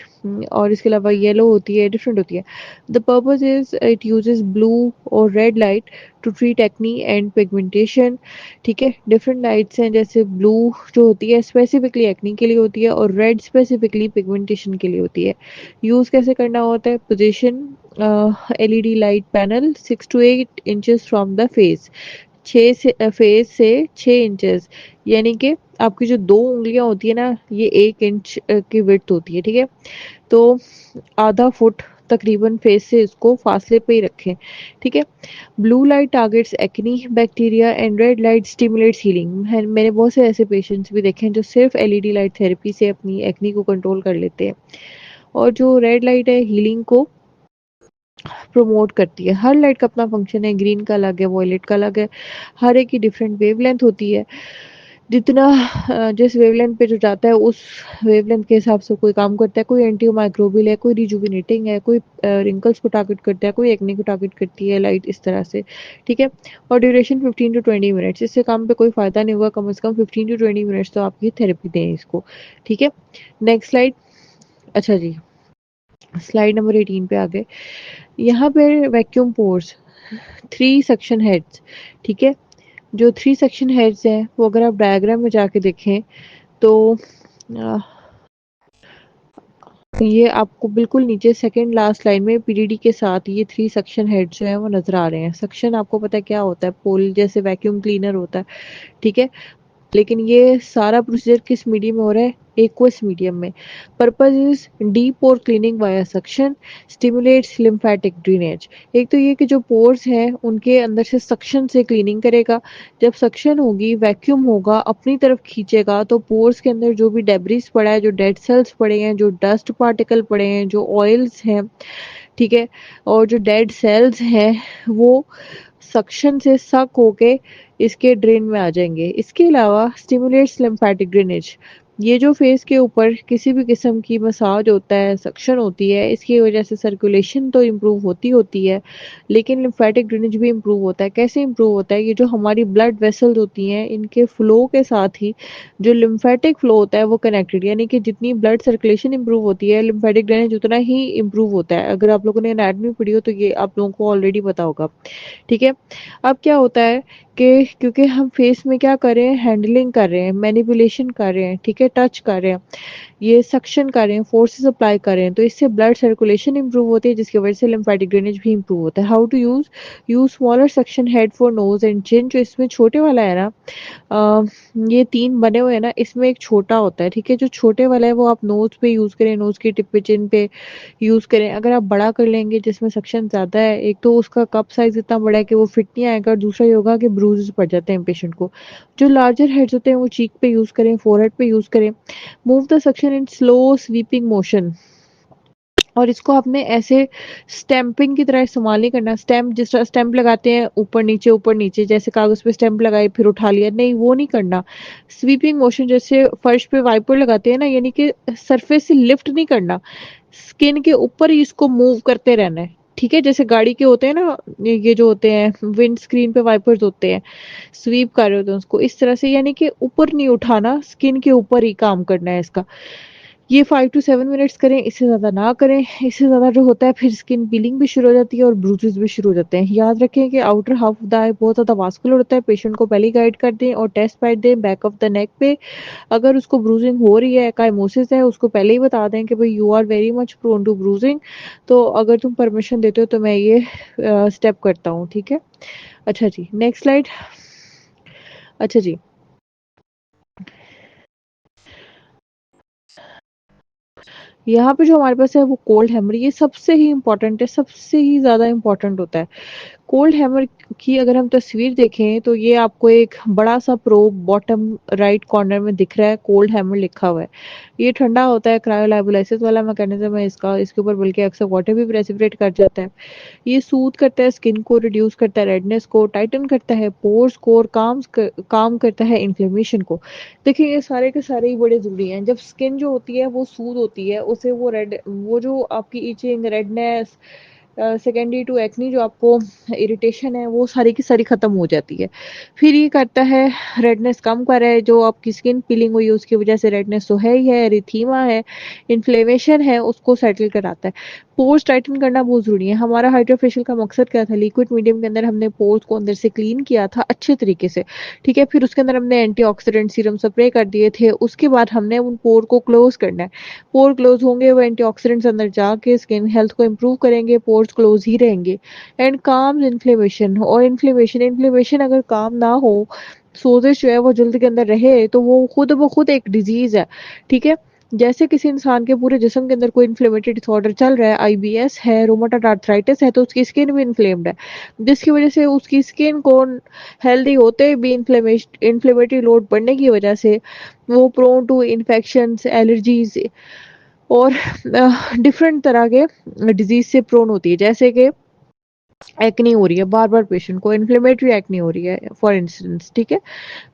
और इसके अलावा येलो होती है, डिफरेंट होती है। The purpose is it uses blue और red light to treat acne and pigmentation, ठीक है। डिफरेंट लाइट्स हैं, जैसे ब्लू जो होती है स्पेसिफिकली एक्नी के लिए होती है और रेड स्पेसिफिकली पिगमेंटेशन के लिए होती है। यूज कैसे करना होता है? Position LED light panel 6 to 8 inches from the face, face से 6 इंचेस, यानी कि आपकी जो 2 उंगलियां होती है ना, ये 1 इंच की विड्थ होती है, ठीक है। तो आधा फुट तकरीबन फेस से इसको फासले पे ही रखें, ठीक है। Blue light targets acne bacteria and red light stimulates healing. मैंने बहुत से ऐसे पेशेंट्स भी देखे हैं जो सिर्फ एलईडी लाइट थेरेपी से अपनी एक्नी को कंट्रोल कर लेते हैं। और जो रेड लाइट है, हीलिंग को प्रमोट करती है। हर लाइट का अपना फंक्शन है, ग्रीन का अलग है, वॉयलेट का अलग है, हर एक की डिफरेंट वेवलेंथ होती है। जितना जिस वेवलेंथ पे जो जाता है उस वेवलेंथ के हिसाब से कोई काम करता है। कोई एंटी माइक्रोबियल है, कोई रिजुविनेटिंग है, कोई रिंकल्स को टारगेट करता है, कोई एक्ने को टारगेट करती है लाइट, इस तरह से, ठीक है। और ड्यूरेशन 15 to 20 मिनट्स, इससे काम पे कोई फायदा नहीं होगा, कम से कम 15 to 20 मिनट्स तो आपकी थेरेपी दें इसको, ठीक है। Next slide. अच्छा जी, स्लाइड नंबर 18 पे आ गए। यहाँ पे वैक्यूम पोर्स, 3 सक्शन हेड्स, ठीक है। जो 3 सक्शन हेड्स हैं वो अगर आप डायग्राम में जाके देखें तो अ, ये आपको बिल्कुल नीचे सेकंड लास्ट लाइन में पीडीडी के साथ ये 3 सक्शन हेड्स जो है वो नजर आ रहे हैं। सक्शन आपको पता है क्या होता है? पोल जैसे वैक्यूम क्लीनर होता है, ठीक है। लेकिन ये सारा प्रोसीजर किस मीडियम में हो रहा है? एक्वस मीडियम में। Purpose is deep pore cleaning via suction, stimulates lymphatic drainage. एक तो ये कि जो पोर्स हैं उनके अंदर से सक्शन से क्लीनिंग करेगा। जब सक्शन होगी, वैक्यूम होगा, अपनी तरफ खींचेगा, तो पोर्स के अंदर जो भी डेब्रिस पड़ा है, जो डेड सेल्स पड़े हैं, जो डस्ट पार्टिकल पड़े हैं, जो ऑयल्स हैं, ठीक है, और जो डेड सेल्स हैं, वो सक्शन से सक होके इसके ड्रेन में आ जाएंगे। इसके अलावा स्टिमुलेट्स लिम्फेटिक ड्रेनेज। ये जो फेस के ऊपर किसी भी किस्म की मसाज होता है, सक्शन होती है, इसकी वजह से सर्कुलेशन तो इम्प्रूव होती है, लेकिन लिम्फेटिक ड्रेनेज भी इम्प्रूव होता है। कैसे इम्प्रूव होता है? ये जो हमारी ब्लड वेसल्स होती हैं, इनके फ्लो के साथ ही जो लिम्फेटिक फ्लो होता है वो कनेक्टेड, यानी कि जितनी ब्लड सर्कुलेशन इम्प्रूव होती है, लिम्फेटिक ड्रेनेज उतना ही इम्प्रूव होता है। अगर आप लोगों ने एनाटॉमी पढ़ी हो तो ये आप लोगों को ऑलरेडी पता होगा, ठीक है। अब क्या होता है कि क्योंकि हम फेस में क्या कर रहे हैं? हैंडलिंग कर रहे हैं, मैनिपुलेशन कर रहे हैं, ठीक है, टच कर रहे हैं, ये सक्शन कर रहे हैं, फोर्सेस अप्लाई कर रहे हैं, तो इससे ब्लड सर्कुलेशन इंप्रूव होती है, जिसकी वजह से लिम्फेटिक ड्रेनेज भी इंप्रूव होता है। How to use? Use smaller suction head for nose and chin. जो इसमें छोटे वाला है ना, अ, ये 3 बने हुए हैं ना, इसमें एक छोटा होता है, ठीक है। जो छोटे वाला है वो आप नोज पे यूज करें, नोज की टिप पे, चिन पे यूज करें। अगर आप बड़ा कर लेंगे जिसमें सक्शन ज्यादा है, एक तो उसका कप साइज इतना बड़ा है कि वो फिट नहीं आएगा, और दूसरा ये होगा कि ब्रूजेस पड़ जाते हैं पेशेंट को। जो लार्जर हेड्स होते हैं वो चीक पे यूज करें, फोरहेड पे यूज करें। Move the suction in slow sweeping motion, और इसको आपने ऐसे स्टैंपिंग की तरह इस्तेमाल नहीं करना। स्टैम्प जिस तरह स्टैंप लगाते हैं ऊपर नीचे जैसे कागज पे स्टैंप लगाए फिर उठा लिया, नहीं वो नहीं करना। स्वीपिंग मोशन जैसे फर्श पे वाइपर लगाते हैं ना, यानी कि सरफेस से लिफ्ट नहीं करना, स्किन के ऊपर ही इसको मूव करते रहना है। ठीक है, जैसे गाड़ी के होते हैं ना, ये जो होते हैं विंड स्क्रीन पे वाइपर्स होते हैं, स्वीप कर रहे होते हैं उसको इस तरह से, यानी कि ऊपर नहीं उठाना, स्किन के ऊपर ही काम करना है इसका। ये 5 टू 7 मिनट्स करें, इससे ज़्यादा ना करें। इससे ज़्यादा जो होता है फिर स्किन पीलिंग भी शुरू हो जाती है और ब्रूजेस भी शुरू हो जाते हैं। याद रखें कि आउटर हाफ ऑफ द आई बहुत ज़्यादा वास्कुलर होता है। पेशेंट को पहले गाइड कर दें और टेस्ट पैड दें बैक ऑफ द नेक पे। अगर उसको ब्रूजिंग हो रही है, काइमोसिस है, उसको पहले ही बता दें कि भाई you are very much prone to bruising, तो अगर तुम परमिशन देते हो तो मैं ये स्टेप करता हूँ। ठीक है, अच्छा जी, नेक्स्ट स्लाइड। अच्छा जी, यहाँ पे जो हमारे पास है वो कोल्ड हैमर, ये सबसे ही इम्पोर्टेंट है, सबसे ही ज़्यादा इम्पोर्टेंट होता है। कोल्ड हैमर की अगर हम तस्वीर देखें तो ये आपको एक बड़ा सा प्रोब बॉटम राइट कॉर्नर में दिख रहा है, कोल्ड हैमर लिखा हुआ है। ये ठंडा होता है, क्रायोलाइबोलाइसिस वाला मैकेनिज्म है इसका, इसके ऊपर बल्कि अक्सर वाटर भी प्रेसिपिटेट कर जाता है। ये सूद करता है स्किन को, रिड्यूस करता है रेडनेस को, टाइटन करता है पोर्स को और काम करता है इन्फ्लेमेशन को। देखिए ये सारे के सारे ही बड़े ज़रूरी हैं। जब स्किन जो होती है वो सूद होती है, उसे वो जो आपकी itching, redness, secondary to acne जो आपको इरिटेशन है वो सारी की सारी खत्म हो जाती है। फिर ये करता है रेडनेस कम करे, जो आपकी स्किन पीलिंग हुई है उसकी वजह से रेडनेस तो है ही है, एरिथीमा है, इन्फ्लेमेशन है, उसको सेटल कराता है। पोर्स टाइटन करना बहुत ज़रूरी है। हमारा हाइड्रोफेशियल का मकसद क्या था, लिक्विड मीडियम के अंदर हमने पोर्स को अंदर से क्लीन किया था अच्छे तरीके से। ठीक है, फिर उसके अंदर हमने एंटीऑक्सीडेंट सीरम स्प्रे कर दिए थे, उसके बाद हमने उन पोर को क्लोज करना है। पोर क्लोज होंगे, वो एंटीऑक्सीडेंट्स अंदर जाके स्किन हेल्थ को इम्प्रूव करेंगे, पोर्स क्लोज ही रहेंगे। एंड काम इन्फ्लेमेशन, और इन्फ्लेमेशन अगर काम ना हो, सोजिश जो है वो जल्द के अंदर रहे, तो वो खुद एक डिजीज है। ठीक है, जैसे किसी इंसान के पूरे जिस्म के अंदर कोई इन्फ्लेमेटरी डिसऑर्डर चल रहा है, आईबीएस है, रोमेटॉइड आर्थराइटिस है, तो उसकी स्किन भी इन्फ्लेम्ड है, जिसकी वजह से उसकी स्किन को हेल्दी होते भी इन्फ्लेमेटरी लोड बढ़ने की वजह से वो प्रोन टू इन्फेक्शंस, एलर्जीज और डिफरेंट तरह के डिजीज से प्रोन होती है। जैसे कि एक्नी हो रही है बार बार, पेशेंट को इन्फ्लेमेटरी एक्नी हो रही है फॉर इंस्टेंस। ठीक है,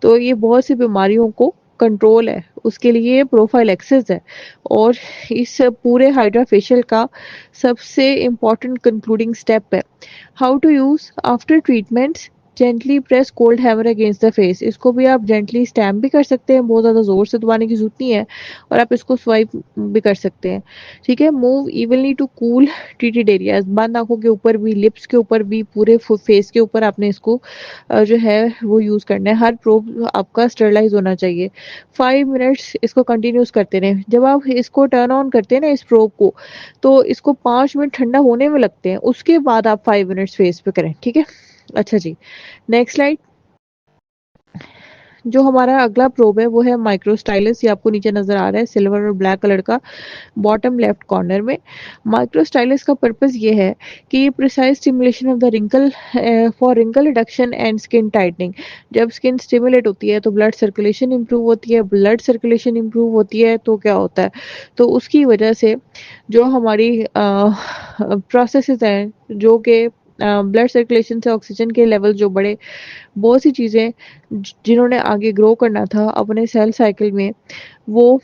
तो ये बहुत सी बीमारियों को कंट्रोल है, उसके लिए प्रोफाइल एक्सेस है। और इस पूरे हाइड्रा फेशियल का सबसे इम्पॉर्टेंट कंक्लूडिंग स्टेप है how to use after treatments. Gently press cold hammer against the face, इसको भी आप जेंटली स्टैम्प भी कर सकते हैं, बहुत ज़्यादा ज़ोर से दबाने की जरूरत नहीं है, और आप इसको स्वाइप भी कर सकते हैं। ठीक है, move evenly to cool treated areas, बंद आंखों के ऊपर भी, लिप्स के ऊपर भी, पूरे फेस के ऊपर आपने इसको जो है वो यूज़ करना है। हर प्रोब आपका स्टरलाइज होना चाहिए। 5 मिनट्स इसको कंटिन्यूस करते रहें। जब आप इसको टर्न ऑन करते हैं ना इस प्रोब को, तो इसको 5 मिनट ठंडा होने में लगते हैं, उसके बाद आप 5 मिनट्स फेस पे करें। ठीक है, अच्छा जी, नेक्स्ट स्लाइड। जो हमारा अगला प्रोब है वो है माइक्रो स्टाइलस, ये आपको नीचे नजर आ रहा है सिल्वर और ब्लैक कलर का, बॉटम लेफ्ट कॉर्नर में। माइक्रो स्टाइलस का पर्पस ये है कि ये precise stimulation of the wrinkle, for wrinkle reduction and skin tightening. जब स्किन स्टिमुलेट होती है तो ब्लड सर्कुलेशन इंप्रूव होती है, ब्लड सर्कुलेशन इंप्रूव होती है तो क्या होता है, तो उसकी वजह से जो हमारी प्रोसेसेस हैं, जो कि ब्लड सर्कुलेशन से ऑक्सीजन के लेवल जो बढ़े, बहुत सी चीज़ें जिन्होंने आगे ग्रो करना था अपने सेल साइकिल में, वो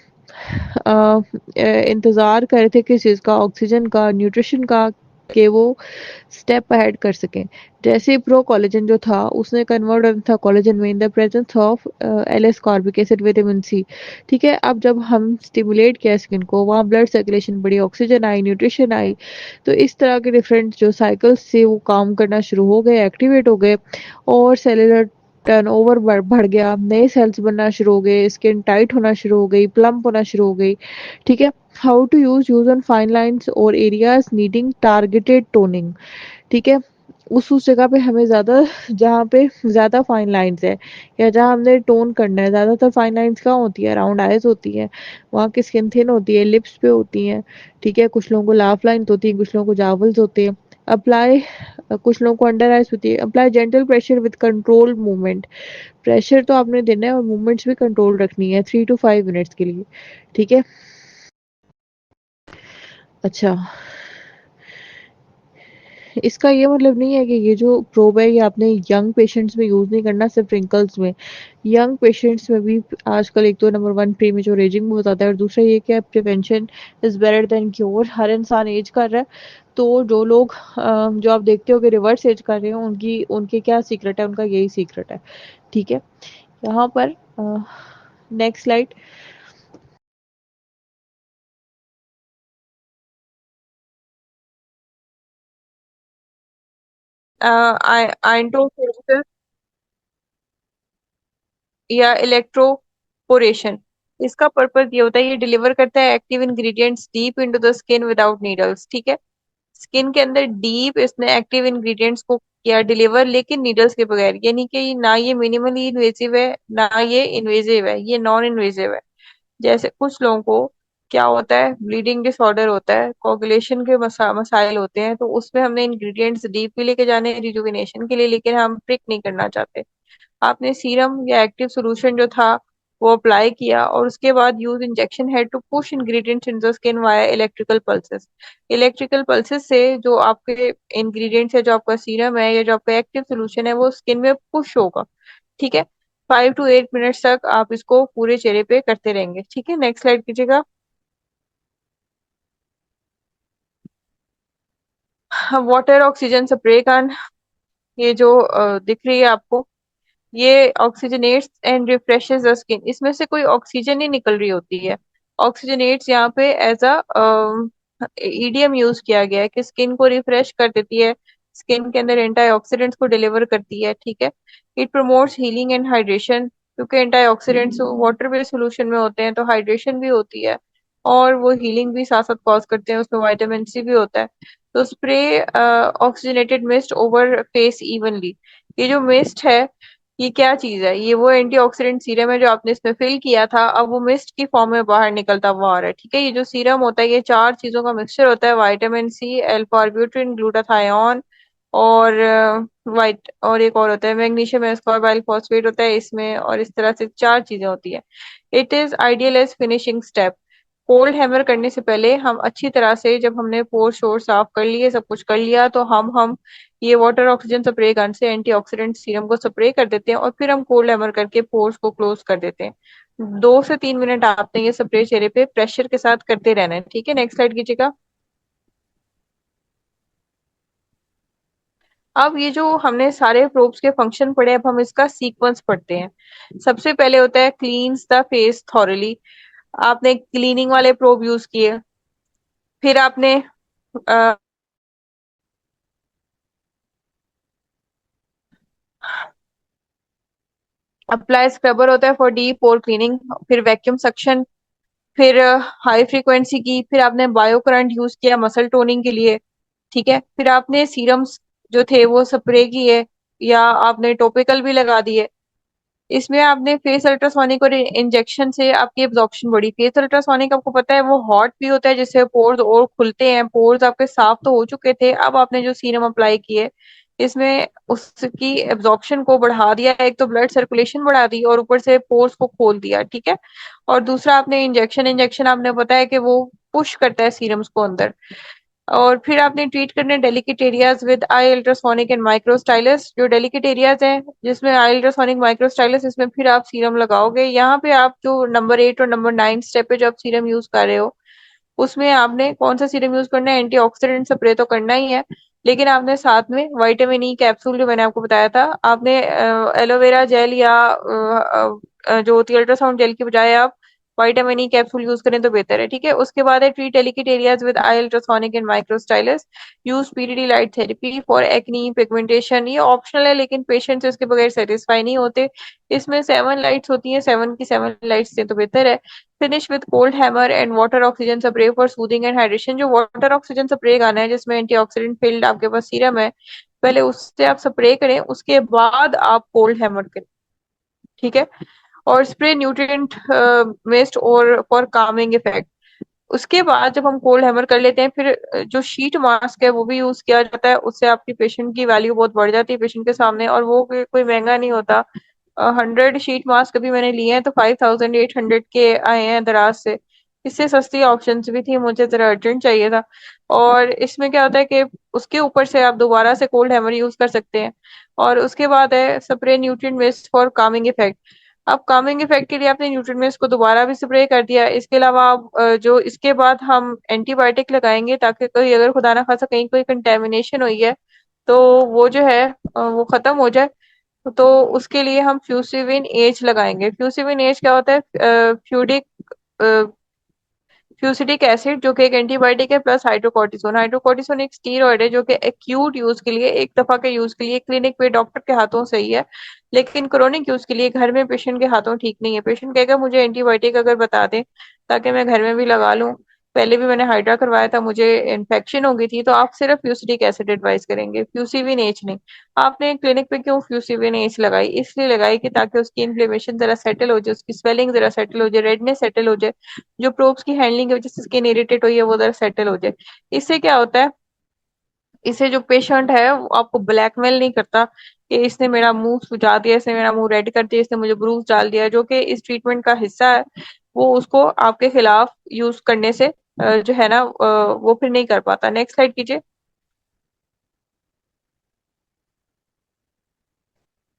इंतज़ार कर रहे थे किस चीज़ का, ऑक्सीजन का, न्यूट्रिशन का, कि वो स्टेप अहेड कर सकें। जैसे प्रो कोलेजन जो था उसने कन्वर्ट होना था कोलेजन में in the presence of L ascorbic acid vitamin C. ठीक है, अब जब हम स्टिमुलेट किया स्किन को, वहाँ ब्लड सर्कुलेशन बढ़ी, ऑक्सीजन आई, न्यूट्रिशन आई, तो इस तरह के डिफरेंट जो साइकिल्स से वो काम करना शुरू हो गए, एक्टिवेट हो गए, और सेलुलर टर्नओवर बढ़ गया, नए सेल्स बनना शुरू हो गए, स्किन टाइट होना शुरू हो गई, प्लम्प होना शुरू हो गई। ठीक है, how to use on fine lines और एरियाज नीडिंग टारगेटेड टोनिंग। ठीक है, उस जगह पे हमें ज़्यादा, जहाँ पे ज़्यादा फाइन लाइंस है या जहाँ हमने टोन करना है, ज़्यादातर फाइन लाइंस कहाँ होती है, अराउंड आइज होती है, वहाँ की स्किन थिन होती है, लिप्स पे होती हैं। ठीक है, कुछ लोगों को लाफ लाइन्स होती है, कुछ लोगों को जावल्स होते हैं। अप्लाई, कुछ लोगों को अंडर आइज होती है। Apply gentle pressure with control movement, pressure तो आपने देना है और मूवमेंट्स भी कंट्रोल रखनी है 3 to 5 मिनट्स के लिए। ठीक है, अच्छा इसका ये मतलब नहीं है कि ये जो प्रोब है ये आपने यंग पेशेंट्स में यूज़ नहीं करना, सिर्फ रिंकल्स में। यंग पेशेंट्स में भी आजकल एक तो नंबर वन प्रीमेच्योर एजिंग बहुत आता है, और दूसरा ये कि prevention is better than cure. हर इंसान एज कर रहा है, तो जो लोग जो आप देखते हो कि रिवर्स एज कर रहे हो, उनकी उनके क्या सीक्रेट है, उनका यही सीक्रेट है। ठीक है, यहाँ पर नेक्स्ट स्लाइड। आइंटोफोरेसिस या इलेक्ट्रोपोरेशन, इसका पर्पज ये होता है, ये डिलीवर करता है active ingredients deep into the skin without needles. ठीक है, स्किन के अंदर डीप इसने एक्टिव इंग्रेडिएंट्स को किया डिलीवर, लेकिन नीडल्स के बगैर। यानी कि ना ये मिनिमली इन्वेसिव है, ना ये इन्वेजिव है, ये नॉन इन्वेजिव है। जैसे कुछ लोगों को क्या होता है, ब्लीडिंग डिसऑर्डर होता है, कोगुलेशन के मसाइल होते हैं, तो उसमें हमने इंग्रेडिएंट्स डीप भी लेके जाने हैं रिजुविनेशन के लिए, लेकिन हम प्रिक नहीं करना चाहते। आपने सीरम या एक्टिव सोल्यूशन जो था वो अप्लाई किया, और उसके बाद use injection head to push ingredients in the skin via electrical pulses. Electrical pulses से जो आपके इंग्रेडिएंट्स है, जो आपका सीरम है या जो आपका एक्टिव सोल्यूशन है, वो स्किन में पुश होगा। ठीक है, 5 to 8 मिनट्स तक आप इसको पूरे चेहरे पे करते रहेंगे। ठीक है, नेक्स्ट स्लाइड कीजिएगा। वाटर ऑक्सीजन स्प्रे गन, ये जो दिख रही है आपको, ये ऑक्सीजनेट्स एंड रिफ्रेशेस द स्किन। इसमें से कोई ऑक्सीजन ही निकल रही होती है। ऑक्सीजनेट्स यहाँ पे एज अ ईडीएम यूज किया गया है कि स्किन को रिफ्रेश कर देती है, स्किन के अंदर एंटीऑक्सीडेंट्स को डिलीवर करती है। ठीक है, it promotes healing and hydration, क्योंकि एंटीऑक्सीडेंट्स वाटर बेस्ड सोल्यूशन में होते हैं, तो हाइड्रेशन भी होती है और वो हीलिंग भी साथ साथ कॉज करते हैं, उसमें विटामिन सी भी होता है। तो spray oxygenated mist over face evenly. ये जो मिस्ट है, ये क्या चीज है, ये वो एंटीऑक्सीडेंट सीरम है जो आपने इसमें फिल किया था, अब वो मिस्ट की फॉर्म में बाहर निकलता हुआ आ रहा है। ठीक है, ये जो सीरम होता है, ये चार चीजों का मिक्सचर होता है, vitamin C, alpha arbutin, glutathione और वाइट, और एक और होता है मैग्नीशियम एस्कॉर्बाइल फॉस्फेट होता है इसमें, और इस तरह से चार चीजें होती है। It is ideal edge finishing step. Cold hammer करने से पहले हम अच्छी तरह से, जब हमने पोर शोर साफ कर लिए, सब कुछ कर लिया, तो हम ये वाटर ऑक्सीजन स्प्रे गन से एंटीऑक्सीडेंट सीरम को स्प्रे कर देते हैं, और फिर हम कोल्ड हैमर करके पोर्स को क्लोज कर देते हैं। 2 से 3 मिनट आपने ये स्प्रे चेहरे पे प्रेशर के साथ करते रहना है। ठीक है, नेक्स्ट स्लाइड कीजिएगा। अब ये जो हमने सारे प्रोब्स के फंक्शन पढ़े, अब हम इसका सीक्वेंस पढ़ते हैं। सबसे पहले होता है क्लींस द फेस थॉरली। आपने क्लीनिंग वाले प्रोब यूज किए, फिर आपने अप्लाई स्क्रबर होता है फॉर डीप पोर क्लीनिंग, फिर वैक्यूम सक्शन, फिर हाई फ्रीक्वेंसी की, फिर आपने बायो करंट यूज किया मसल टोनिंग के लिए। ठीक है, फिर आपने सीरम्स जो थे वो स्प्रे किए, या आपने टॉपिकल भी लगा दिए। इसमें आपने फेस अल्ट्रासोनिक और इंजेक्शन से आपकी एब्जॉर्प्शन बढ़ी। फेस अल्ट्रासोनिक आपको पता है वो हॉट भी होता है, जिससे पोर्स और खुलते हैं, पोर्स आपके साफ तो हो चुके थे, अब आपने जो सीरम अप्लाई किए, इसमें उसकी एब्जॉर्प्शन को बढ़ा दिया। एक तो ब्लड सर्कुलेशन बढ़ा दी, और ऊपर से पोर्स को खोल दिया। ठीक है, और दूसरा आपने इंजेक्शन, इंजेक्शन आपने पता है कि वो पुश करता है सीरम्स को अंदर। और फिर आपने ट्रीट करने delicate areas with I ultrasonic and micro stylus. जो डेलिकेट एरियाज हैं जिसमें आई अल्ट्रासोनिक माइक्रो स्टाइलस, इसमें फिर आप सीरम लगाओगे। यहाँ पे आप जो नंबर 8 और नंबर 9 स्टेप पे जो आप सीरम यूज कर रहे हो, उसमें आपने कौन सा सीरम यूज करना है, एंटीऑक्सीडेंट स्प्रे तो करना ही है, लेकिन आपने साथ में विटामिन ई कैप्सूल, जो मैंने आपको बताया था, आपने एलोवेरा जेल या जो होती है अल्ट्रासाउंड जेल की बजाय आप विटामिन ई कैप्सूल यूज करें तो बेहतर है। ठीक है, उसके बाद है treat delicate areas with I ultrasonic and micro stylus. Use PDD light therapy for acne pigmentation. ये ऑप्शनल है, लेकिन पेशेंट्स इसके बगैर सेटिस्फाई नहीं होते। इसमें 7 लाइट्स होती हैं, 7 की 7 लाइट्स से तो बेहतर है। Finish with cold hammer and water oxygen spray for soothing and hydration. जो वाटर ऑक्सीजन स्प्रे गाना है, जिसमें एंटीऑक्सीडेंट फिल्ड आपके पास सीरम है, पहले उससे आप स्प्रे करें, उसके बाद आप कोल्ड हैमर करें। ठीक है, और स्प्रे न्यूट्रिएंट मिस्ट और फॉर कामिंग इफेक्ट। उसके बाद जब हम कोल्ड हैमर कर लेते हैं, फिर जो शीट मास्क है वो भी यूज किया जाता है। उससे आपकी पेशेंट की वैल्यू बहुत बढ़ जाती है पेशेंट के सामने, और वो कोई महंगा नहीं होता। 100 शीट मास्क अभी मैंने लिए हैं तो 5800 के आए हैं दराज से। इससे सस्ती ऑप्शंस भी थी, मुझे ज़रा अर्जेंट चाहिए था। और इसमें क्या होता है कि उसके ऊपर से आप दोबारा से कोल्ड हैमर यूज़ कर सकते हैं। और उसके बाद है spray nutrient mist for Kameng effect. अब कामिंग इफेक्ट के लिए आपने न्यूट्रिएंट मिस्ट को दोबारा भी स्प्रे कर दिया। इसके अलावा आप जो इसके बाद हम एंटीबायोटिक लगाएंगे, ताकि कोई अगर खुदा ना खासा कहीं कोई कंटेमिनेशन हुई है तो वो जो है वो खत्म हो जाए। तो उसके लिए हम फ्यूसिविन एच लगाएंगे। फ्यूसिविन एच क्या होता है? फ्यूडिक फ्यूसिडिक एसिड, जो कि एक एंटीबायोटिक है, प्लस हाइड्रोकोर्टिसोन। हाइड्रोकोर्टिसोन एक स्टीरॉयड है जो कि एक्यूट यूज के लिए, एक दफा के यूज के लिए क्लिनिक पे डॉक्टर के हाथों सही है, लेकिन क्रोनिक यूज के लिए घर में पेशेंट के हाथों ठीक नहीं है। पेशेंट कहेगा मुझे एंटीबायोटिक अगर बता दें ताकि मैं घर में भी लगा लूं, पहले भी मैंने हाइड्रा करवाया था, मुझे इन्फेक्शन हो गई थी, तो आप सिर्फ फ्यूसिडिक एसिड एडवाइस करेंगे, फ्यूसिविन एच नहीं। आपने क्लिनिक पे क्यों फ्यूसिविन एच लगाई? इसलिए लगाई कि ताकि उसकी इन्फ्लेमेशन जरा सेटल हो जाए, उसकी स्वेलिंग जरा सेटल हो जाए, रेडनेस सेटल हो जाए, जो प्रोब्स की हैंडलिंग की वजह से स्किन इरिटेट हुई है वो जरा सेटल हो जाए। इससे क्या होता है, इससे जो पेशेंट है वो आपको ब्लैकमेल नहीं करता कि इसने मेरा मुंह सुजा दिया, इसने मेरा मुंह रेड कर दिया, इसने मुझे ब्रूज डाल दिया, जो कि इस ट्रीटमेंट का हिस्सा है। वो उसको आपके खिलाफ यूज करने से जो है ना वो फिर नहीं कर पाता। नेक्स्ट स्लाइड कीजिए।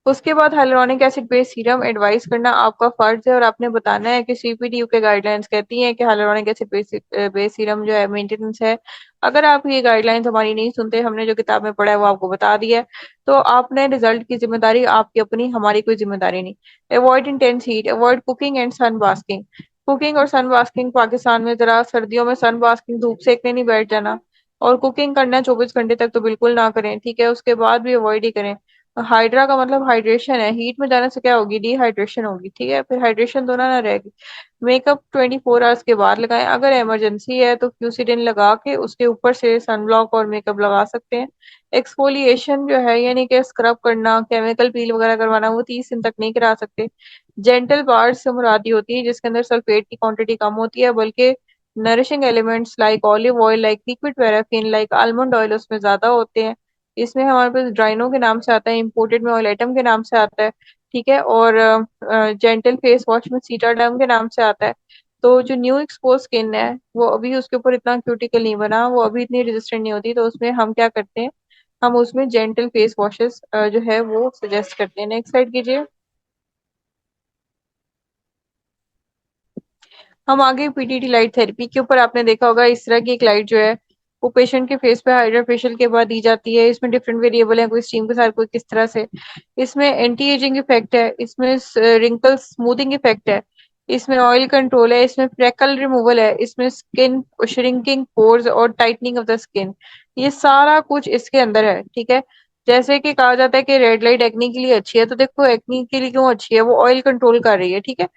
उसके बाद hyaluronic acid based serum advice करना आपका फर्ज है, और आपने बताना है कि सीपीडीयू के गाइडलाइंस कहती हैं कि हाइलुरोनिक एसिड बेस्ड सीरम जो है मेंटेनेंस है। अगर आप ये गाइडलाइंस हमारी नहीं सुनते, हमने जो किताब में पढ़ा है वो आपको बता दिया है, तो आपने रिजल्ट की जिम्मेदारी आपकी अपनी, हमारी कोई जिम्मेदारी नहीं। Avoid intense heat, avoid cooking and sun basking. Cooking और सन बास्किंग, पाकिस्तान में जरा सर्दियों में सन बास्किंग, धूप सेकने नहीं बैठ जाना, और कुकिंग करना 24 घंटे तक तो बिल्कुल ना करें, ठीक है? उसके बाद भी अवॉइड ही करें। हाइड्रा का मतलब हाइड्रेशन है, हीट में जाने से क्या होगी? डिहाइड्रेशन होगी, ठीक है? फिर हाइड्रेशन तो ना रहेगी। मेकअप 24 आवर्स के बाद लगाएं, अगर इमरजेंसी है तो फ्यूसिडिन लगा के उसके ऊपर से सनब्लॉक और मेकअप लगा सकते हैं। एक्सफोलिएशन जो है, यानी कि स्क्रब करना, केमिकल पील वगैरह करवाना, वो 30 दिन तक नहीं करा सकते। जेंटल बार्स से मुरादी होती है जिसके अंदर सल्फेट की क्वांटिटी कम होती है, बल्कि nourishing elements like olive oil, like liquid paraffin, like almond oil उसमें ज्यादा होते हैं। इसमें हमारे पास ड्राइनो के नाम से आता है, इम्पोर्टेड में ऑयलेटम के नाम से आता है, ठीक है? और जेंटल फेस वॉश में सीटाडर्म के नाम से आता है। तो जो न्यू एक्सपोज स्किन है वो अभी उसके ऊपर इतना क्यूटिकल नहीं बना, वो अभी इतनी रेजिस्टेंट नहीं होती, तो उसमें हम क्या करते हैं, हम उसमें जेंटल फेस वॉशेस जो है वो सजेस्ट करते हैं। नेक्स्ट स्लाइड कीजिए। हम आगे पीटीटी लाइट थेरेपी के ऊपर, आपने देखा होगा इस तरह की एक लाइट जो है वो पेशेंट के फेस पे हाइड्रा फेशियल के बाद दी जाती है। इसमें डिफरेंट वेरिएबल है, कोई स्टीम के साथ, कोई किस तरह से। इसमें एंटी एजिंग इफेक्ट है, इसमें रिंकल स्मूथिंग इफेक्ट है, इसमें ऑयल कंट्रोल है, इसमें फ्रेकल रिमूवल है, इसमें स्किन श्रिंकिंग पोर्स और टाइटनिंग ऑफ द स्किन, ये सारा कुछ इसके अंदर है, ठीक है? जैसे कि कहा जाता है कि रेड लाइट एक्नी के लिए अच्छी है, तो देखो एक्नी के लिए क्यों अच्छी है, वो ऑयल कंट्रोल कर रही है, ठीक है?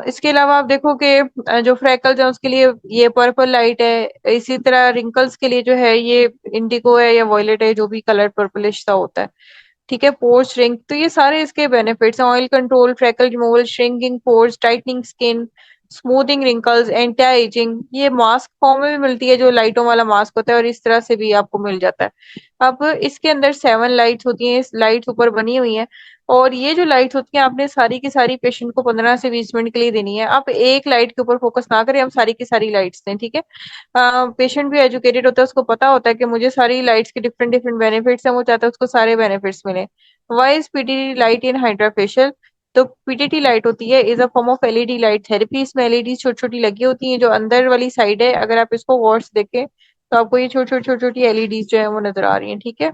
इसके अलावा आप देखो कि जो फ्रैकल्स है उसके लिए ये पर्पल लाइट है, इसी तरह रिंकल्स के लिए जो है ये इंडिगो है या वॉयलेट है, जो भी कलर पर्पलिश सा होता है, ठीक है? पोर श्रिंक, तो ये सारे इसके बेनिफिट्स हैं। Oil control, freckle removal, shrinking pores, tightening skin, smoothing wrinkles, anti ageing, ये मास्क फॉर्म में भी मिलती है जो लाइटों वाला मास्क होता है, और इस तरह से भी आपको मिल जाता है। अब इसके अंदर 7 लाइट्स होती हैं, लाइट्स ऊपर बनी हुई हैं, और ये जो लाइट्स होती हैं आपने सारी की सारी पेशेंट को 15 से 20 मिनट के लिए देनी है। आप एक लाइट के ऊपर फोकस ना करें, हम सारी की सारी लाइट्स दें, ठीक है? पेशेंट भी एजुकेटेड होता है, उसको पता होता है कि मुझे सारी लाइट्स के डिफरेंट डिफरेंट बेनिफिट्स हैं, वो चाहता है उसको सारे बेनिफिट्स मिले। Why is PTT light in hydrafacial? तो पीटीटी लाइट होती है is a form of LED light therapy. इसमें एलईडी छोटी छोटी लगी होती हैं, जो अंदर वाली साइड है, अगर आप इसको गौर से देखें तो आपको ये छोटी छोटी छोटी छोटी एलईडी जो है वो नजर आ रही हैं, ठीक है?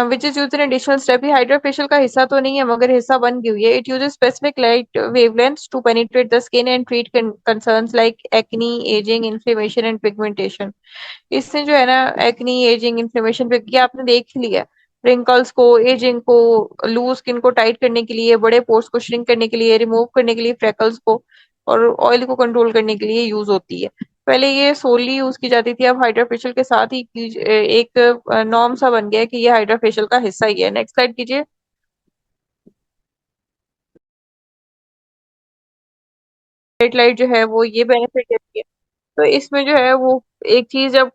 Which is use in additional step, ये हाइड्रोफेशियल का हिस्सा तो नहीं है मगर हिस्सा बन गई हुई है। It uses specific light wavelengths to penetrate the skin and treat concerns like acne, ageing, inflammation and pigmentation. इससे जो है ना एक्नी, एजिंग, इन्फ्लेमेशन पे ये आपने देख ही लिया, रिंकल्स को, एजिंग को, लूज स्किन को टाइट करने के लिए, बड़े पोर्स को श्रिंक करने के लिए, रिमूव करने के लिए फ्रेकल्स को, और ऑयल को कंट्रोल करने के लिए यूज होती है। पहले ये सोली यूज की जाती थी, अब हाइड्रा फेशियल के साथ ही एक नॉर्म सा बन गया है कि ये हाइड्रा फेशियल का हिस्सा ही है। नेक्स्ट स्लाइड कीजिए। रेड लाइट जो है वो ये बेनिफिट देती है, तो इसमें जो है वो एक चीज जब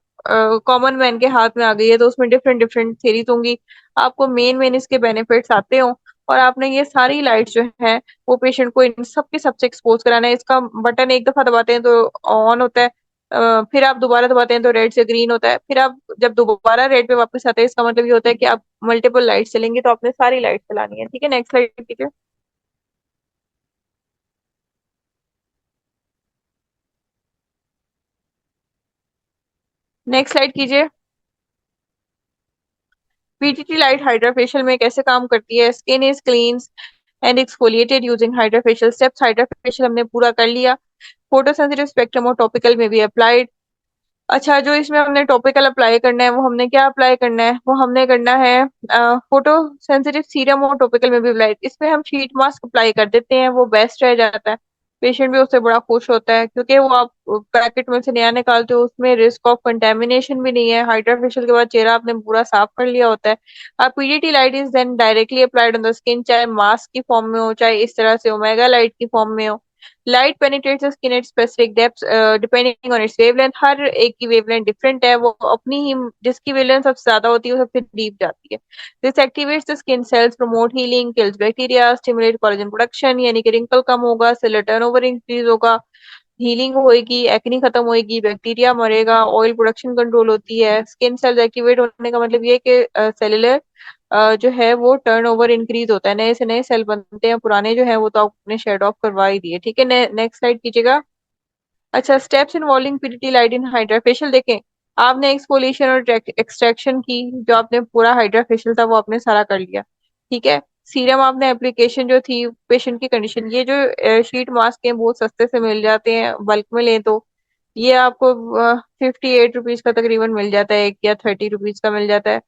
कॉमन मैन के हाथ में आ गई है तो उसमें डिफरेंट डिफरेंट थेरीज होंगी। आपको मेन मेन इसके बेनिफिट्स आते हो, और आपने ये सारी लाइट जो है वो पेशेंट को इन सब के सबसे एक्सपोज कराना है। इसका बटन एक दफा दबाते हैं तो ऑन होता है, फिर आप दोबारा दबाते हैं तो रेड से ग्रीन होता है, फिर आप जब दोबारा रेड पे वापस आते हैं इसका मतलब ये होता है कि आप मल्टीपल लाइट चलेंगे, तो आपने सारी लाइट चलानी है। ठीक है, नेक्स्ट लाइट कीजिए। नेक्स्ट स्लाइड कीजिए। पीटीटी लाइट हाइड्राफेशियल में कैसे काम करती है? Skin is clean and exfoliated using HydraFacial steps. HydraFacial हमने पूरा कर लिया। फोटो सेंसिटिव स्पेक्ट्रम और टॉपिकल में भी अप्लाइड। अच्छा, जो इसमें हमने टॉपिकल अप्लाई करना है वो हमने क्या अप्लाई करना है? वो हमने करना है फोटो सेंसिटिव सीरम और टॉपिकल में भी अप्लाई। इसमें हम शीट मास्क अप्लाई कर देते हैं, वो बेस्ट रह जाता है। पेशेंट भी उससे बड़ा खुश होता है क्योंकि वो आप पैकेट में से नया निकालते हो, उसमें रिस्क ऑफ कंटेमिनेशन भी नहीं है। हाइड्रा फेशियल के बाद चेहरा आपने पूरा साफ कर लिया होता है। अब PDT light is then directly applied on the skin, चाहे मास्क की फॉर्म में हो चाहे इस तरह से ओमेगा लाइट की फॉर्म में हो। Light penetrates the skin at specific depth depending on its wavelength. हर एक की वेवलेंथ डिफरेंट है, वो अपनी ही जिसकी वेवलेंथ सबसे ज्यादा होती है वो सबसे डीप जाती है। This activates the skin cells, promote healing, kills bacteria, stimulate collagen production, यानी कि रिंकल कम होगा, सेलर टर्नओवर इंक्रीज होगा, हीलिंग होएगी, एक्नी खत्म होएगी, बैक्टीरिया मरेगा, ऑयल प्रोडक्शन कंट्रोल होती है। स्किन सेल्स एक्टिवेट होने का मतलब ये है कि सेलुलर जो है वो टर्नओवर इंक्रीज होता है, नए से नए सेल बनते हैं, पुराने जो है वो तो आपने शेड ऑफ करवा ही दिए। ठीक है, नेक्स्ट स्लाइड कीजिएगा। अच्छा, steps involving PDT light in HydraFacial देखें। आपने एक्सफोलिएशन और एक्सट्रैक्शन की, जो आपने पूरा हाइड्राफेशियल था वो आपने सारा कर लिया। ठीक है, सीरम आपने एप्लीकेशन जो थी पेशेंट की कंडीशन, ये जो शीट मास्क हैं बहुत सस्ते से मिल जाते हैं, बल्क में लें तो ये आपको 58 रुपीज का तकरीबन मिल जाता है एक, या 30 रुपीज का मिल जाता है।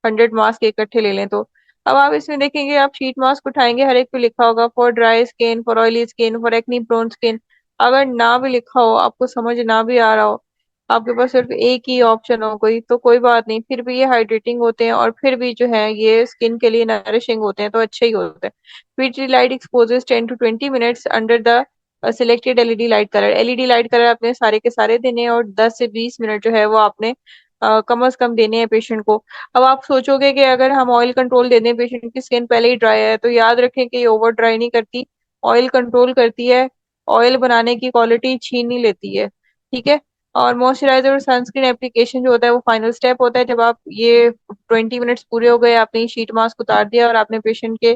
100 मास्क इकट्ठे ले लें तो। अब आप इसमें देखेंगे, आप शीट मास्क उठाएंगे, हर एक पे लिखा होगा for dry skin, for oily skin, for acne prone skin. अगर ना भी लिखा हो, आपको समझ ना भी आ रहा हो, आपके पास सिर्फ एक ही ऑप्शन हो कोई, तो कोई बात नहीं, फिर भी ये हाइड्रेटिंग होते हैं और फिर भी जो है ये स्किन के लिए नरिशिंग होते हैं, तो अच्छे ही होते हैं। PT light exposes 10 to 20 minutes under the selected LED light colour. LED light colour आपने सारे के सारे देने हैं और 10 से 20 मिनट जो है वो आपने कम से कम देने हैं पेशेंट को। अब आप सोचोगे कि अगर हम ऑयल कंट्रोल दे दें, पेशेंट की स्किन पहले ही ड्राई है, तो याद रखें कि ये ओवर ड्राई नहीं करती, ऑयल कंट्रोल करती है, ऑयल बनाने की क्वालिटी छीन नहीं लेती है। ठीक है, और मॉइस्चराइजर और सनस्क्रीन एप्लीकेशन जो होता है वो फाइनल स्टेप होता है। जब आप ये 20 मिनट्स पूरे हो गए, आपने शीट मास्क उतार दिया और आपने पेशेंट के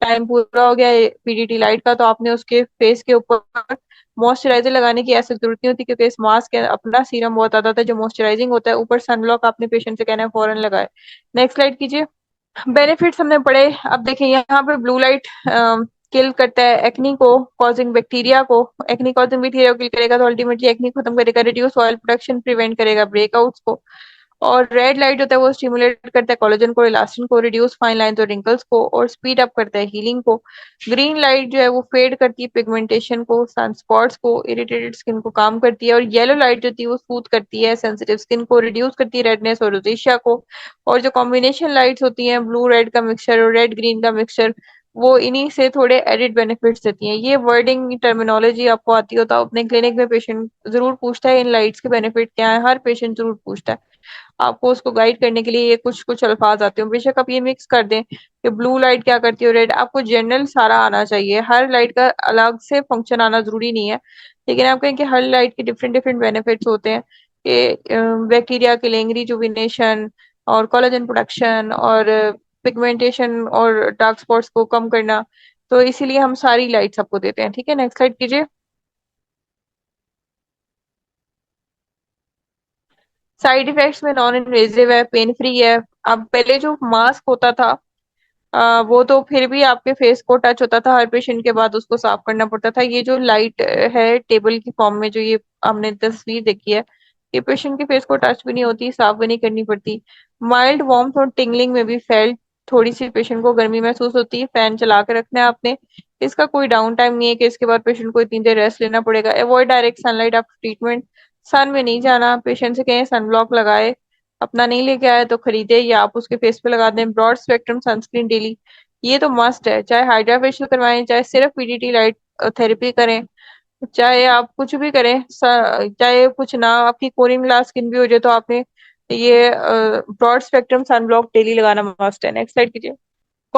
टाइम पूरा हो गया पीडीटी लाइट का, तो आपने उसके फेस के ऊपर मॉइस्चराइजर लगाने की ऐसी जरूरत नहीं होती, क्योंकि इस मास्क के अपना सीरम बहुत आता था जो मॉइस्चराइजिंग होता है। ऊपर सनब्लॉक आपने पेशेंट से कहना है फौरन लगाए। नेक्स्ट स्लाइड कीजिए। बेनिफिट्स हमने पढ़े। अब देखें यहाँ पे ब्लू लाइट किल करता है एक्नी को कॉजिंग बैक्टीरिया को। एक्नी कॉजिंग बैक्टीरिया को किल करेगा तो अल्टीमेटली एक्नी खत्म करेगा, रिड्यूस ऑयल प्रोडक्शन प्रिवेंट करेगा ब्रेकआउट्स को। और रेड लाइट होता है वो स्टिमुलेट करता है कोलेजन को, इलास्टिन को, रिड्यूस फाइन लाइंस और रिंकल्स को, और स्पीड अप करता है हीलिंग को। ग्रीन लाइट जो है वो फेड करती है पिगमेंटेशन को, सनस्पॉट्स को, इरिटेटेड स्किन को काम करती है। और येलो लाइट जो होती है वो सूथ करती है सेंसिटिव स्किन को, रिड्यूस करती है रेडनेस और रोजेशिया को। और जो कॉम्बिनेशन लाइट्स होती हैं, ब्लू रेड का मिक्सचर और रेड ग्रीन का मिक्सचर, वो इन्हीं से थोड़े एडिड बेनिफिट्स देती हैं। ये वर्डिंग टर्मिनोलॉजी आपको आती हो तो अपने क्लिनिक में पेशेंट जरूर पूछता है इन लाइट्स के बेनिफिट क्या है, हर पेशेंट जरूर पूछता है। आपको उसको गाइड करने के लिए ये कुछ कुछ अल्फाज आते हो, बेशक आप ये मिक्स कर दें कि ब्लू लाइट क्या करती है, रेड, आपको जनरल सारा आना चाहिए, हर लाइट का अलग से फंक्शन आना जरूरी नहीं है। लेकिन आप कहें कि हर लाइट के डिफरेंट डिफरेंट बेनिफिट्स होते हैं कि बैक्टीरिया किलिंग, रिजुविनेशन और कोलेजन प्रोडक्शन और पिगमेंटेशन और डार्क स्पॉट्स को कम करना, तो इसीलिए हम सारी लाइट्स आपको देते हैं। ठीक है, नेक्स्ट स्लाइड कीजिए। साइड इफेक्ट्स में नॉन इन्वेजिव है, पेन फ्री है। अब पहले जो मास्क होता था वो तो फिर भी आपके फेस को टच होता था, हर पेशेंट के बाद उसको साफ करना पड़ता था। ये जो लाइट है टेबल की फॉर्म में, जो ये हमने तस्वीर देखी है, ये पेशेंट के फेस को टच भी नहीं होती, साफ भी नहीं करनी पड़ती। माइल्ड वार्मथ और टिंगलिंग में भी फेल्ट, थोड़ी सी पेशेंट को गर्मी महसूस होती है, फैन चला के रखना है आपने। इसका कोई डाउन टाइम नहीं है कि इसके बाद पेशेंट को इतनी देर रेस्ट लेना पड़ेगा। Avoid direct sunlight after treatment, sun में नहीं जाना, पेशेंट से कहें सनब्लॉक लगाए, अपना नहीं लेके आए तो खरीदे या आप उसके फेस पे लगा दें। ब्रॉड स्पेक्ट्रम सनस्क्रीन डेली, ये तो मस्ट है, चाहे हाइड्रा फेशियल करवाएं, चाहे सिर्फ पीडीटी लाइट थेरेपी करें, चाहे आप कुछ भी करें, चाहे कुछ ना आपकी कोरिन ग्लास स्किन भी हो जाए, तो आपने ये ब्रॉड स्पेक्ट्रम सनब्लॉक डेली लगाना मस्ट है। नेक्स्ट स्लाइड कीजिए।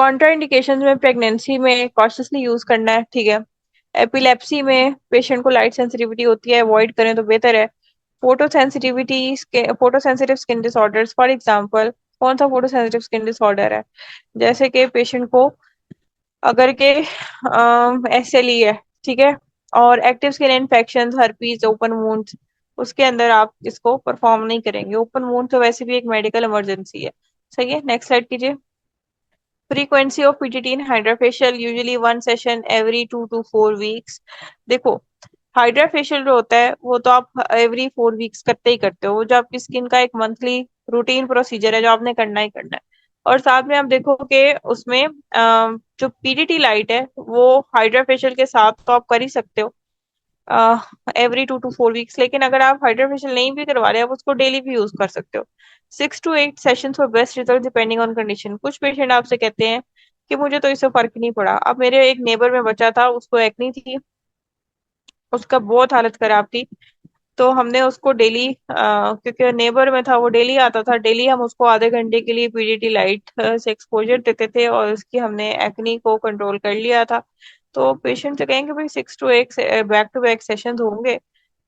कॉन्ट्राइंडिकेशन में प्रेगनेंसी में कॉशियसली यूज करना है, ठीक है। एपिलेप्सी में पेशेंट को लाइट सेंसिटिविटी होती है, अवॉइड करें तो बेहतर है। Photo sensitive skin disorders for example, कौन सा फोटो सेंसिटिव स्किन डिसऑर्डर है? जैसे कि पेशेंट को अगर के एसएलई है, ठीक है, और active skin infection, herpes, open wounds, उसके अंदर आप इसको परफॉर्म नहीं करेंगे। ओपन वुंड तो वैसे भी एक मेडिकल इमरजेंसी है। सही है, नेक्स्ट स्लाइड कीजिए। Frequency of PTT in HydraFacial usually one session every 2 to 4 weeks. देखो, हाइड्राफेशियल जो होता है वो तो आप एवरी 4 वीक्स करते ही करते हो, वो जो आपकी स्किन का एक मंथली रूटीन प्रोसीजर है जो आपने करना ही करना है। और साथ में आप देखो कि उसमें जो पीडीटी लाइट है वो हाइड्राफेशियल के साथ तो आप कर ही सकते हो एवरी 2 to 4 वीक्स, लेकिन अगर आप हाइड्रोफेशियल नहीं भी करवा रहे, आप उसको डेली भी यूज कर सकते हो। 6 to 8 sessions for best result depending on condition. कुछ पेशेंट आपसे कहते हैं कि मुझे तो इससे फर्क नहीं पड़ा। अब मेरे एक नेबर में बच्चा था, उसको एक्नी थी, उसका बहुत हालत खराब थी। तो हमने उसको डेली, क्योंकि नेबर में था, वो डेली आता था, डेली हम उसको आधे घंटे के लिए पीडीटी लाइट से एक्सपोजर देते थे और उसकी हमने एक्नी को कंट्रोल कर लिया था। तो पेशेंट से कहेंगे भाई 6 to 8 back to back session होंगे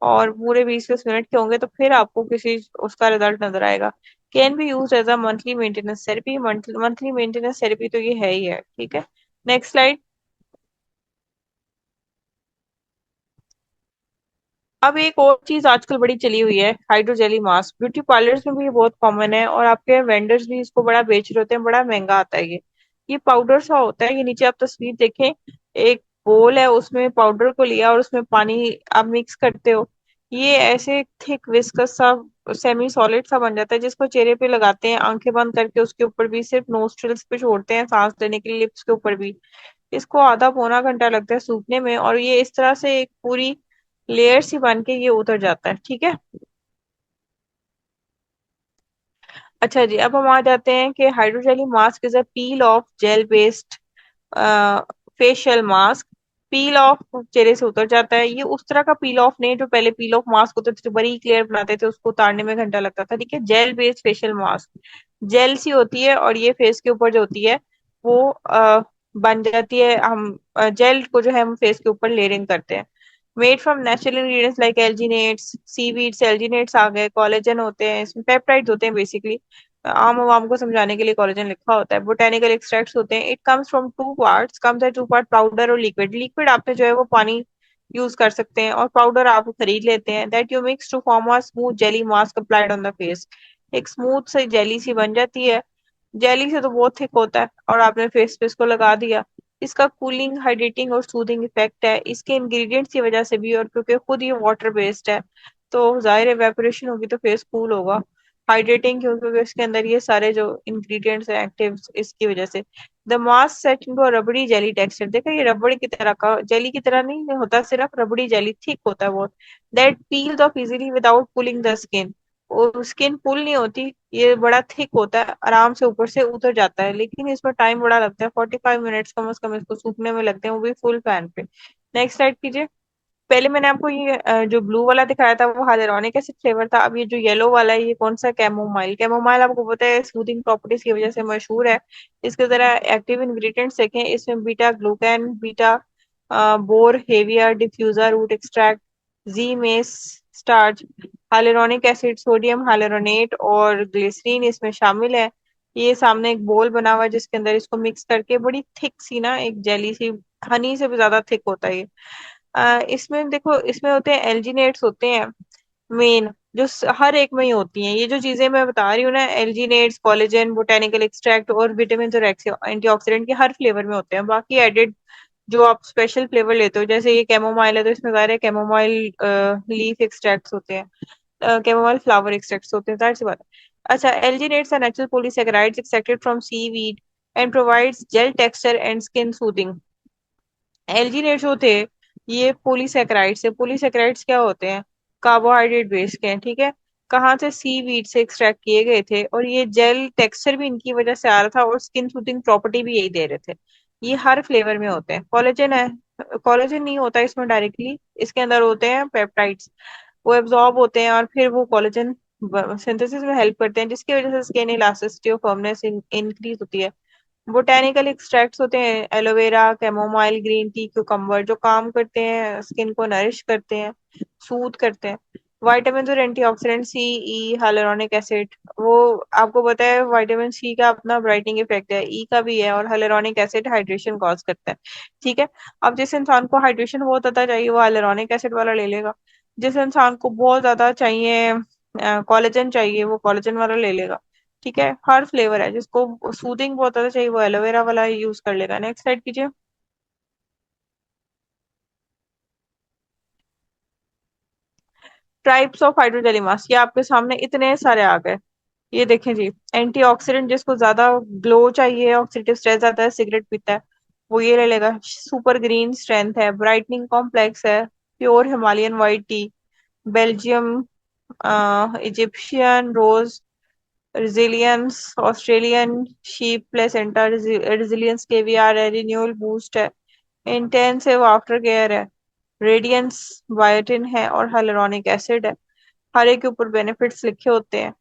और पूरे 20-20 मिनट के होंगे, तो फिर आपको किसी उसका रिजल्ट नजर आएगा। Can be use as a monthly maintenance therapy. Monthly maintenance therapy तो ये है ही है, ठीक है। Next slide. अब एक और चीज आजकल बड़ी चली हुई है, हाइड्रोजेली मास्क। ब्यूटी पार्लर्स में भी ये बहुत कॉमन है और आपके वेंडर्स भी इसको बड़ा बेच रहे होते हैं, बड़ा महंगा आता है ये पाउडर सा होता है। ये नीचे आप तस्वीर देखें, एक बोल है, उसमें पाउडर को लिया और उसमें पानी आप मिक्स करते हो। ये ऐसे थिक विस्कस सा सेमी सॉलिड सा बन जाता है, जिसको चेहरे पे लगाते हैं आंखें बंद करके, उसके ऊपर भी सिर्फ नोस्ट्रिल्स पे छोड़ते हैं सांस लेने के लिए, लिप्स के ऊपर भी। इसको आधा पौना घंटा लगता है सूखने में और ये इस तरह से एक पूरी लेयर सी बन के ये उतर जाता है, ठीक है। अच्छा जी, अब हम आ जाते हैं कि hydrojelly mask is a peel off gel based facial mask. Peel off चेहरे से उतर जाता है। ये उस तरह का पील ऑफ नहीं जो पहले पील ऑफ मास्क होते थे जो बड़ी क्लियर बनाते थे, उसको उतारने में घंटा लगता था, ठीक है। Gel based facial mask, gel सी होती है और ये फेस के ऊपर जो होती है वो बन जाती है। हम जेल को जो है हम फेस के ऊपर लेयरिंग करते हैं। Made from natural ingredients like alginates, seaweeds, alginates आ गए, कोलेजन होते हैं, इसमें पेप्टाइड्स होते हैं बेसिकली। आम आवाम को समझाने के लिए कोलेजन लिखा होता है। बोटेनिकल एक्सट्रैक्ट्स होते हैं। It comes from two parts, comes है टू पार्ट, पाउडर और लिक्विड। लिक्विड आपने जो है वो पानी यूज कर सकते हैं और पाउडर आप खरीद लेते हैं। That you mix to form a smooth jelly mask applied on the face. एक स्मूथ सी जेली सी बन जाती है। जेली से तो बहुत थिक होता है और आपने फेस पे इसको लगा दिया। इसका कूलिंग, हाइड्रेटिंग और सूदिंग इफेक्ट है इसके इंग्रेडिएंट्स की वजह से भी, और क्योंकि खुद ये वाटर बेस्ड है तो जाहिर एवेपोरेशन होगी तो फेस कूल होगा। हाइड्रेटिंग क्योंकि इसके अंदर ये सारे जो इंग्रेडिएंट्स हैं एक्टिव, इसकी वजह से। The mask set into rabri jelly texture. देखा, ये रबड़ की तरह का, जेली की तरह नहीं होता, सिर्फ रबड़ी जेली, थिक होता है बहुत। That peels of easily without pulling the skin. और स्किन पुल नहीं होती, ये बड़ा थिक होता है, आराम से ऊपर से उतर जाता है, लेकिन इसमें टाइम बड़ा लगता है, 45 मिनट्स कम से कम इसको सूखने में लगते हैं, वो भी फुल पैन पे। नेक्स्ट स्लाइड कीजिए। पहले मैंने आपको ये जो ब्लू वाला दिखाया था वो हाइलुरोनिक एसिड फ्लेवर था। अब ये जो येलो वाला है ये कौन सा? कैमोमाइल। कैमोमाइल आपको पता है सूदिंग प्रॉपर्टीज की वजह से मशहूर है। इसके जरा एक्टिव इंग्रेडिएंट्स देखें, इसमें बीटा ग्लूकैन, बीटा बोर हेविया, diffuser root extract, zea mays starch, hyaluronic acid, sodium hyaluronate और ग्लिसरीन इसमें शामिल है। ये सामने एक बोल बना हुआ है जिसके अंदर इसको मिक्स करके बड़ी थिक सी ना एक जेली सी, हनी से भी ज्यादा थिक होता है ये। इसमें देखो, इसमें होते हैं एल्जिनेट्स होते हैं मेन, जो हर एक में ही होती हैं। ये जो चीजें मैं बता रही हूँ ना, एल्जिनेट्स, कोलेजन, बोटेनिकल एक्सट्रैक्ट और विटामिन और एंटीऑक्सीडेंट के हर फ्लेवर में होते हैं। बाकी एडेड जो आप स्पेशल फ्लेवर लेते हो, जैसे ये कैमोमाइल है तो इसमें ज़ाहिर है कैमोमाइल लीफ एक्सट्रैक्ट्स होते हैं, कैमोमाइल फ्लावर एक्सट्रैक्ट्स होते हैं, जाहिर सी बात है। अच्छा, alginates are natural polysaccharides extracted from seaweed and provides gel texture and skin soothing. Alginates जो थे ये पोलीसेकेराइड्स है। पोलीसेकेराइड्स क्या होते हैं? कार्बोहाइड्रेट बेस के हैं, ठीक है। कहाँ से? सी वीट से एक्सट्रैक्ट किए गए थे और ये जेल टेक्सचर भी इनकी वजह से आ रहा था और स्किन सूथिंग प्रॉपर्टी भी यही दे रहे थे। ये हर फ्लेवर में होते हैं। कोलेजन है, कोलेजन नहीं होता इसमें डायरेक्टली, इसके अंदर होते हैं पेप्टाइड्स, वो एब्जॉर्ब होते हैं और फिर वो कोलेजन सिंथेसिस में हेल्प करते हैं, जिसकी वजह से स्किन इलास्टिसिटी और फर्मनेस इंक्रीज होती है। बोटेनिकल एक्सट्रैक्ट्स होते हैं, aloe vera, chamomile, green tea, cucumber, जो काम करते हैं, स्किन को नरिश करते हैं, सूद करते हैं। विटामिन और एंटीऑक्सीडेंट, सी, ई, हाइलुरोनिक एसिड, वो आपको पता है विटामिन सी का अपना ब्राइटनिंग इफेक्ट है, ई का भी है, और हाइलुरोनिक एसिड हाइड्रेशन कॉज करता है। ठीक है। अब जिस इंसान को हाइड्रेशन बहुत ज्यादा चाहिए वो हाइलुरोनिक एसिड वाला ले लेगा। जिस इंसान को बहुत ज्यादा चाहिए, कोलेजन चाहिए, वो कोलेजन वाला ले लेगा। ठीक है। हर फ्लेवर है, जिसको सूदिंग बहुत ज्यादा चाहिए वो एलोवेरा वाला यूज कर लेगा। नेक्स्ट साइड कीजिए। टाइप्स ऑफ हाइड्रोजेलिमास, ये आपके सामने इतने सारे आ गए। ये देखें जी। एंटीऑक्सीडेंट, जिसको ज्यादा ग्लो चाहिए, ऑक्सीडेटिव स्ट्रेस ज्यादा है, सिगरेट पीता है, वो ये ले लेगा। सुपर ग्रीन स्ट्रेंथ है, ब्राइटनिंग कॉम्प्लेक्स है, pure Himalayan white tea, Belgium Egyptian rose, resilience Australian sheep placenta, resilience KVR है, रिन्यूअल बूस्ट है, इंटेंसिव आफ्टर केयर है, रेडियंस बायोटिन है, और हाइलुरोनिक एसिड है। हर एक के ऊपर बेनिफिट्स लिखे होते हैं।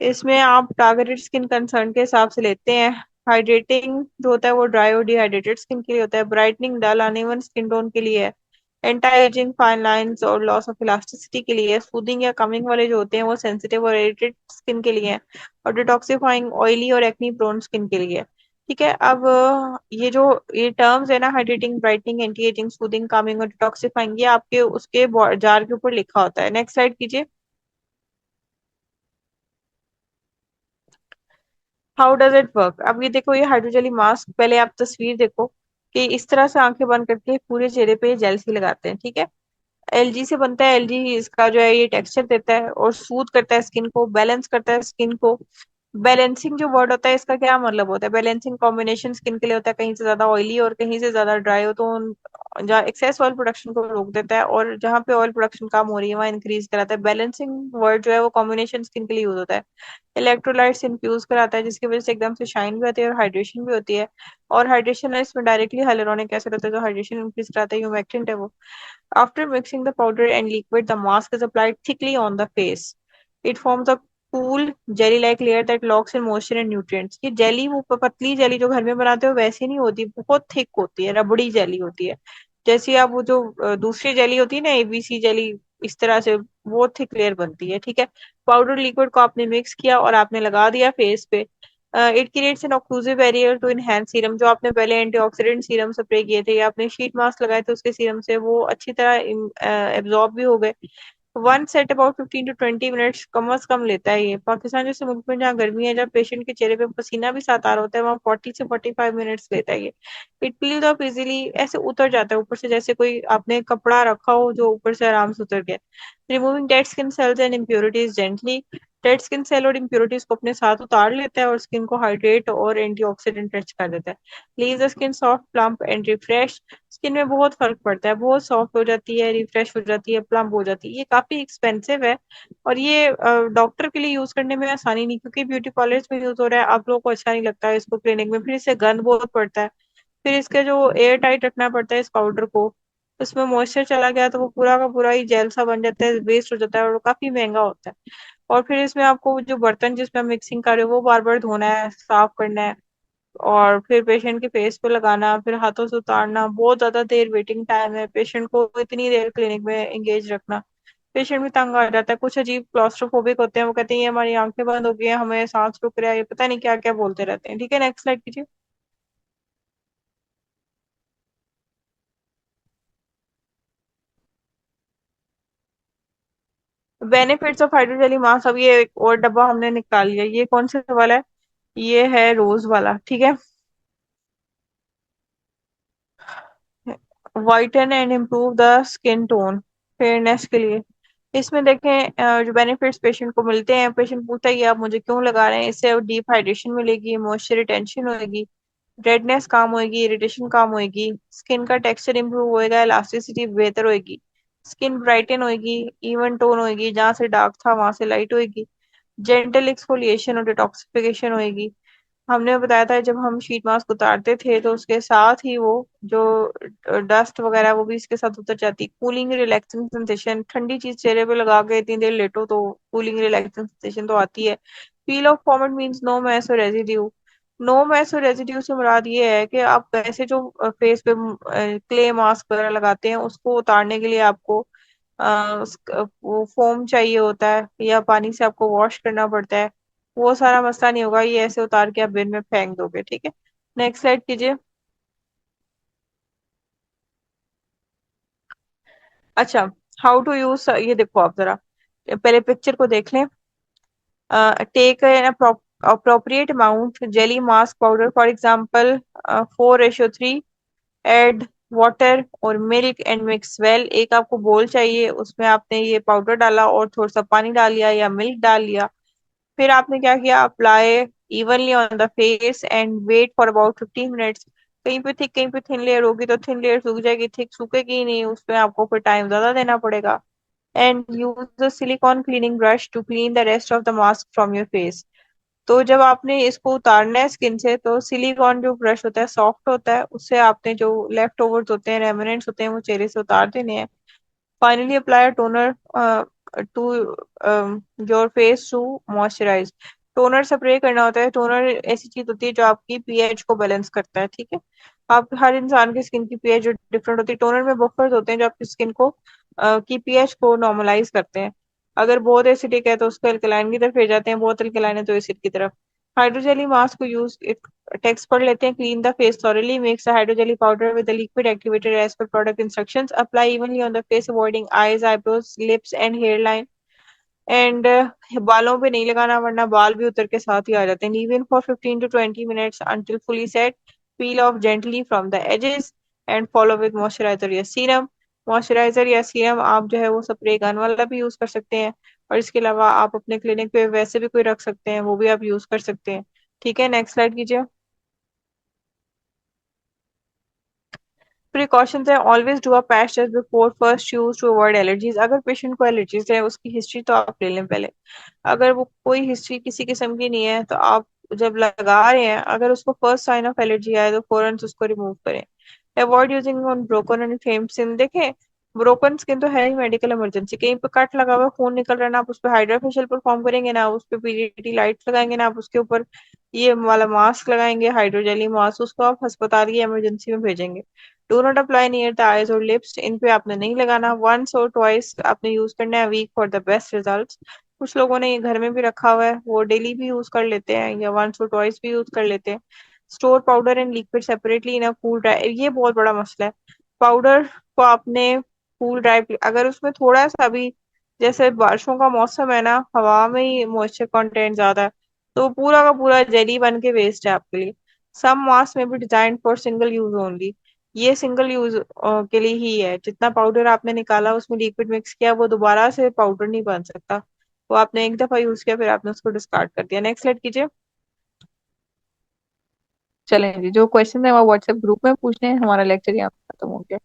इसमें आप टारगेटेड स्किन कंसर्न के हिसाब से लेते हैं। हाइड्रेटिंग जो होता है वो ड्राई और डिहाइड्रेटेड स्किन के लिए होता है। ब्राइटनिंग डल अनइवन स्किन टोन के लिए है। एंटी एजिंग, फाइन लाइंस और लॉस ऑफ इलास्टिसिटी के लिए है। सूदिंग या कमिंग वाले जो होते हैं वो सेंसिटिव और इरिटेट स्किन के लिए है। और डिटॉक्सिफाइंग, ऑयली और एक्नी प्रोन स्किन के लिए है। ठीक है। अब ये जो ये टर्म्स है ना, hydrating, brightening, anti ageing, soothing, coming और डिटॉक्सिफाइंग, ये आपके उसके जार के ऊपर लिखा होता है। नेक्स्ट स्लाइड कीजिए। How does it work? अब ये देखो, ये हाइड्रोजेली मास्क, पहले आप तस्वीर देखो कि इस तरह से आंखें बंद करके पूरे चेहरे पे जेल सी लगाते हैं। ठीक है। एलजी से बनता है। एलजी इसका जो है ये टेक्सचर देता है और सूद करता है स्किन को, बैलेंस करता है स्किन को। बैलेंसिंग जो वर्ड होता है इसका क्या मतलब होता है? बैलेंसिंग कॉम्बिनेशन स्किन के लिए होता है, कहीं से ज्यादा ऑयली और कहीं से ज्यादा ड्राई हो तो जहाँ एक्सेस ऑयल प्रोडक्शन को रोक देता है और जहाँ पे ऑयल प्रोडक्शन कम हो रही है वहाँ इंक्रीज कराता है। बैलेंसिंग वर्ड जो है वो कॉम्बिनेशन स्किन के लिए यूज होता है। इलेक्ट्रोलाइट्स इन्फ्यूज कराता है जिसकी वजह से एकदम से शाइन भी आती है और हाइड्रेशन भी होती है। और हाइड्रेशन है इसमें डायरेक्टली हाइलुरोनिक एसिड होता है जो हाइड्रेशन इंक्रीज कराता है, ह्यूमेक्टेंट है वो। After mixing the powder and liquid, the mask is applied thickly on the face. It forms a cool jelly-like layer that locks in moisture and nutrients. ये jelly, वो पतली जेली जो घर में बनाते हो वैसी नहीं होती, बहुत थिक होती है, रबड़ी जेली होती है। जैसी आप वो जो दूसरी जेली होती है ना, एबीसी जेली, इस तरह से वो थिक लेयर बनती है। ठीक है। पाउडर लिक्विड को आपने मिक्स किया और आपने लगा दिया फेस पे। It creates an occlusive barrier to enhance serum, जो आपने पहले एंटीऑक्सीडेंट सीरम स्प्रे किए थे या आपने शीट मास्क लगाए थे उसके सीरम से, वो अच्छी तरह एब्जॉर्ब भी हो गए। One set about 15 to 20 minutes कम अज कम लेता है ये। पाकिस्तान जैसे मुल्क में जहाँ गर्मी है, जब पेशेंट के चेहरे पे पसीना भी साथ आ रहा होता है, वहाँ 40 से 45 मिनट्स लेता है ये। इट पील्स ऑफ इजीली, ऐसे उतर जाता है ऊपर से, जैसे कोई आपने कपड़ा रखा हो जो ऊपर से आराम से उतर गया। Removing dead skin cells and impurities gently, dead skin cell और इम्प्योरिटीज को अपने साथ उतार लेता है और स्किन को हाइड्रेट और एंटीऑक्सीडेंट रिच कर देता है। Leave the skin soft, plump and refresh. Skin में बहुत फर्क पड़ता है, बहुत सॉफ्ट हो जाती है, रिफ्रेश हो जाती है, प्लम्प हो जाती है। ये काफी एक्सपेंसिव है और ये डॉक्टर के लिए यूज करने में आसानी नहीं, क्योंकि ब्यूटी पार्लर्स में यूज हो रहा है, आप लोगों को अच्छा नहीं लगता है इसको क्लिनिक में, फिर इससे गंद बहुत पड़ता है। फिर इसके जो एयर टाइट रखना पड़ता है इस पाउडर को, उसमें मॉइस्चर चला गया तो वो पूरा का पूरा ही जेल सा बन जाता है, वेस्ट हो जाता है और वो काफी महंगा होता है। और फिर इसमें आपको जो बर्तन जिसमें मिक्सिंग कर रहे हो वो बार बार धोना है, साफ करना है, और फिर पेशेंट के फेस पे लगाना, फिर हाथों से उतारना, बहुत ज्यादा देर वेटिंग टाइम है, पेशेंट को इतनी देर क्लिनिक में एंगेज रखना, पेशेंट भी तंग आ जाता है। कुछ अजीब क्लॉस्ट्रोफोबिक होते हैं, वो कहते हैं ये हमारी आंखें बंद हो गई है, हमें सांस रुक रहा है, ये पता नहीं क्या क्या बोलते रहते हैं। ठीक है। नेक्स्ट स्लाइड कीजिए। बेनिफिट्स ऑफ हाइड्रोजेली मास्क, अब ये एक और डब्बा हमने निकाल लिया, ये कौन से वाला है? ये है रोज वाला। ठीक है। Whiten and improve the skin tone, fairness के लिए। इसमें देखें जो बेनिफिट्स पेशेंट को मिलते हैं, पेशेंट पूछता है कि आप मुझे क्यों लगा रहे हैं, इससे डीप हाइड्रेशन मिलेगी, मॉइस्चर रिटेंशन होगी, रेडनेस कम होगी, इरिटेशन कम होगी, स्किन का टेक्सचर इंप्रूव होएगा, इलास्टिसिटी बेहतर होगी, स्किन ब्राइटन होगी, इवन टोन होगी, जहाँ से डार्क था वहां से लाइट होगी, जेंटल एक्सफोलिएशन और डिटॉक्सिफिकेशन होगी। हमने बताया था जब हम शीट मास्क उतारते थे तो उसके साथ ही वो जो डस्ट वगैरह वो भी इसके साथ उतर जाती। कूलिंग रिलैक्सिंग सेंसेशन, ठंडी चीज चेहरे पे लगा के इतनी देर लेटो तो कूलिंग रिलैक्सिंग सेंसेशन तो आती है। Peel off format means no mess और रेजिड्यू। नो मैस और रेजिड्यू से मुराद ये है कि आप वैसे जो फेस पे क्ले मास्क वगैरह लगाते हैं उसको उतारने के लिए आपको वो फोम चाहिए होता है या पानी से आपको वॉश करना पड़ता है। वो सारा मसला नहीं होगा, ये ऐसे उतार के आप बिन में फेंक दोगे, ठीक है। नेक्स्ट स्लाइड कीजिए। अच्छा, हाउ टू यूज, ये देखो आप जरा पहले पिक्चर को देख लें। Take an appropriate amount jelly mask powder, for example 4:3, add water और मिल्क एंड मिक्स वेल। एक आपको बोल चाहिए, उसमें आपने ये पाउडर डाला और थोड़ा सा पानी डाल लिया या मिल्क डाल लिया। फिर आपने क्या किया, apply evenly on the face and wait for about 15 minutes. कहीं पे थिक कहीं पे थिन लेयर होगी तो थिन लेयर सूख जाएगी, थिक सूखेगी ही नहीं, उसमें आपको फिर टाइम ज्यादा देना पड़ेगा। And use the silicone cleaning brush to clean the rest of the mask from your face. तो जब आपने इसको उतारना है स्किन से तो सिलिकॉन जो ब्रश होता है सॉफ्ट होता है, उससे आपने जो लेफ्ट ओवर्स होते हैं, रेमिनेंट्स होते हैं, वो चेहरे से उतार देने हैं। Finally apply toner to your face to moisturise. Toner spray करना होता है। टोनर ऐसी चीज होती है जो आपकी पीएच को बैलेंस करता है, ठीक है। आप हर इंसान की स्किन की पीएच जो डिफरेंट होती है, टोनर में बफर्स होते हैं जो आपकी स्किन को की पीएच को नॉर्मलाइज करते हैं। अगर बहुत एसिडिक है तो उसको अल्कलाइन की तरफ ले जाते हैं, बहुत अल्कलाइन है तो एसिड की तरफ। हाइड्रोजेली मास्क को यूज, टेक्स्ट पढ़ लेते हैं। Clean the face thoroughly, mix the hydrojelly powder with the liquid activated as per product instructions, apply evenly on the face avoiding eyes, eyebrows, lips and hairline. And बालों पे नहीं लगाना वरना बाल भी उतर के साथ ही आ जाते हैं। Leave in for 15 to 20 minutes until fully set. Peel off gently from the edges and follow with moisturizer या सीरम। मॉइस्चराइजर या सीरम आप जो है वो स्प्रे गन वाला भी यूज कर सकते हैं, और इसके अलावा आप अपने क्लिनिक पे वैसे भी कोई रख सकते हैं, वो भी आप यूज कर सकते हैं। ठीक है, नेक्स्ट स्लाइड कीजिए। प्रिकॉशंस है, always do a patch test before first use to avoid allergies. अगर पेशेंट को एलर्जीज है उसकी हिस्ट्री तो आप ले लें पहले। अगर वो कोई हिस्ट्री किसी किस्म की नहीं है तो आप जब लगा रहे हैं, अगर उसको फर्स्ट साइन ऑफ एलर्जी आए तो फौरन से उसको रिमूव करें। Avoid using on broken and famed skin. देखें, ब्रोकन स्किन तो है ही मेडिकल इमरजेंसी, कहीं पे कट लगा हुआ है, खून निकल रहा है, ना आप उस पर हाइड्रा फेशियल परफॉर्म करेंगे, ना उस पर पीडीटी लाइट्स लगाएंगे, ना आप उसके ऊपर ये वाला मास्क लगाएंगे हाइड्रोजेली मास्क, उसको आप अस्पताल की इमरजेंसी में भेजेंगे। Do not apply near the eyes और लिप्स, इन पे आपने नहीं लगाना। वंस और ट्वाइस आपने यूज करना है week for the best results. कुछ लोगों ने ये घर में भी रखा हुआ है, वो डेली भी यूज कर लेते हैं या वंस और ट्वाइस भी यूज कर लेते हैं। Store powder and liquid separately in a cool dry, ये बहुत बड़ा मसला है। पाउडर को आपने कूल ड्राई, अगर उसमें थोड़ा सा भी, जैसे बारिशों का मौसम है ना, हवा में ही मॉइस्चर कंटेंट ज्यादा है, तो पूरा का पूरा जेली बन के वेस्ट है आपके लिए। सम मास्क में भी design for single use only, ये सिंगल यूज के लिए ही है। जितना पाउडर आपने निकाला उसमें लिक्विड मिक्स किया, वो दोबारा से पाउडर नहीं बन सकता। वो आपने एक दफा यूज किया फिर आपने उसको डिस्कार्ड कर दिया। नेक्स्ट स्लाइड कीजिए। चलें जी, जो क्वेश्चन है वो व्हाट्सएप ग्रुप में पूछने हैं, हमारा लेक्चर यहाँ पे खत्म हो गया।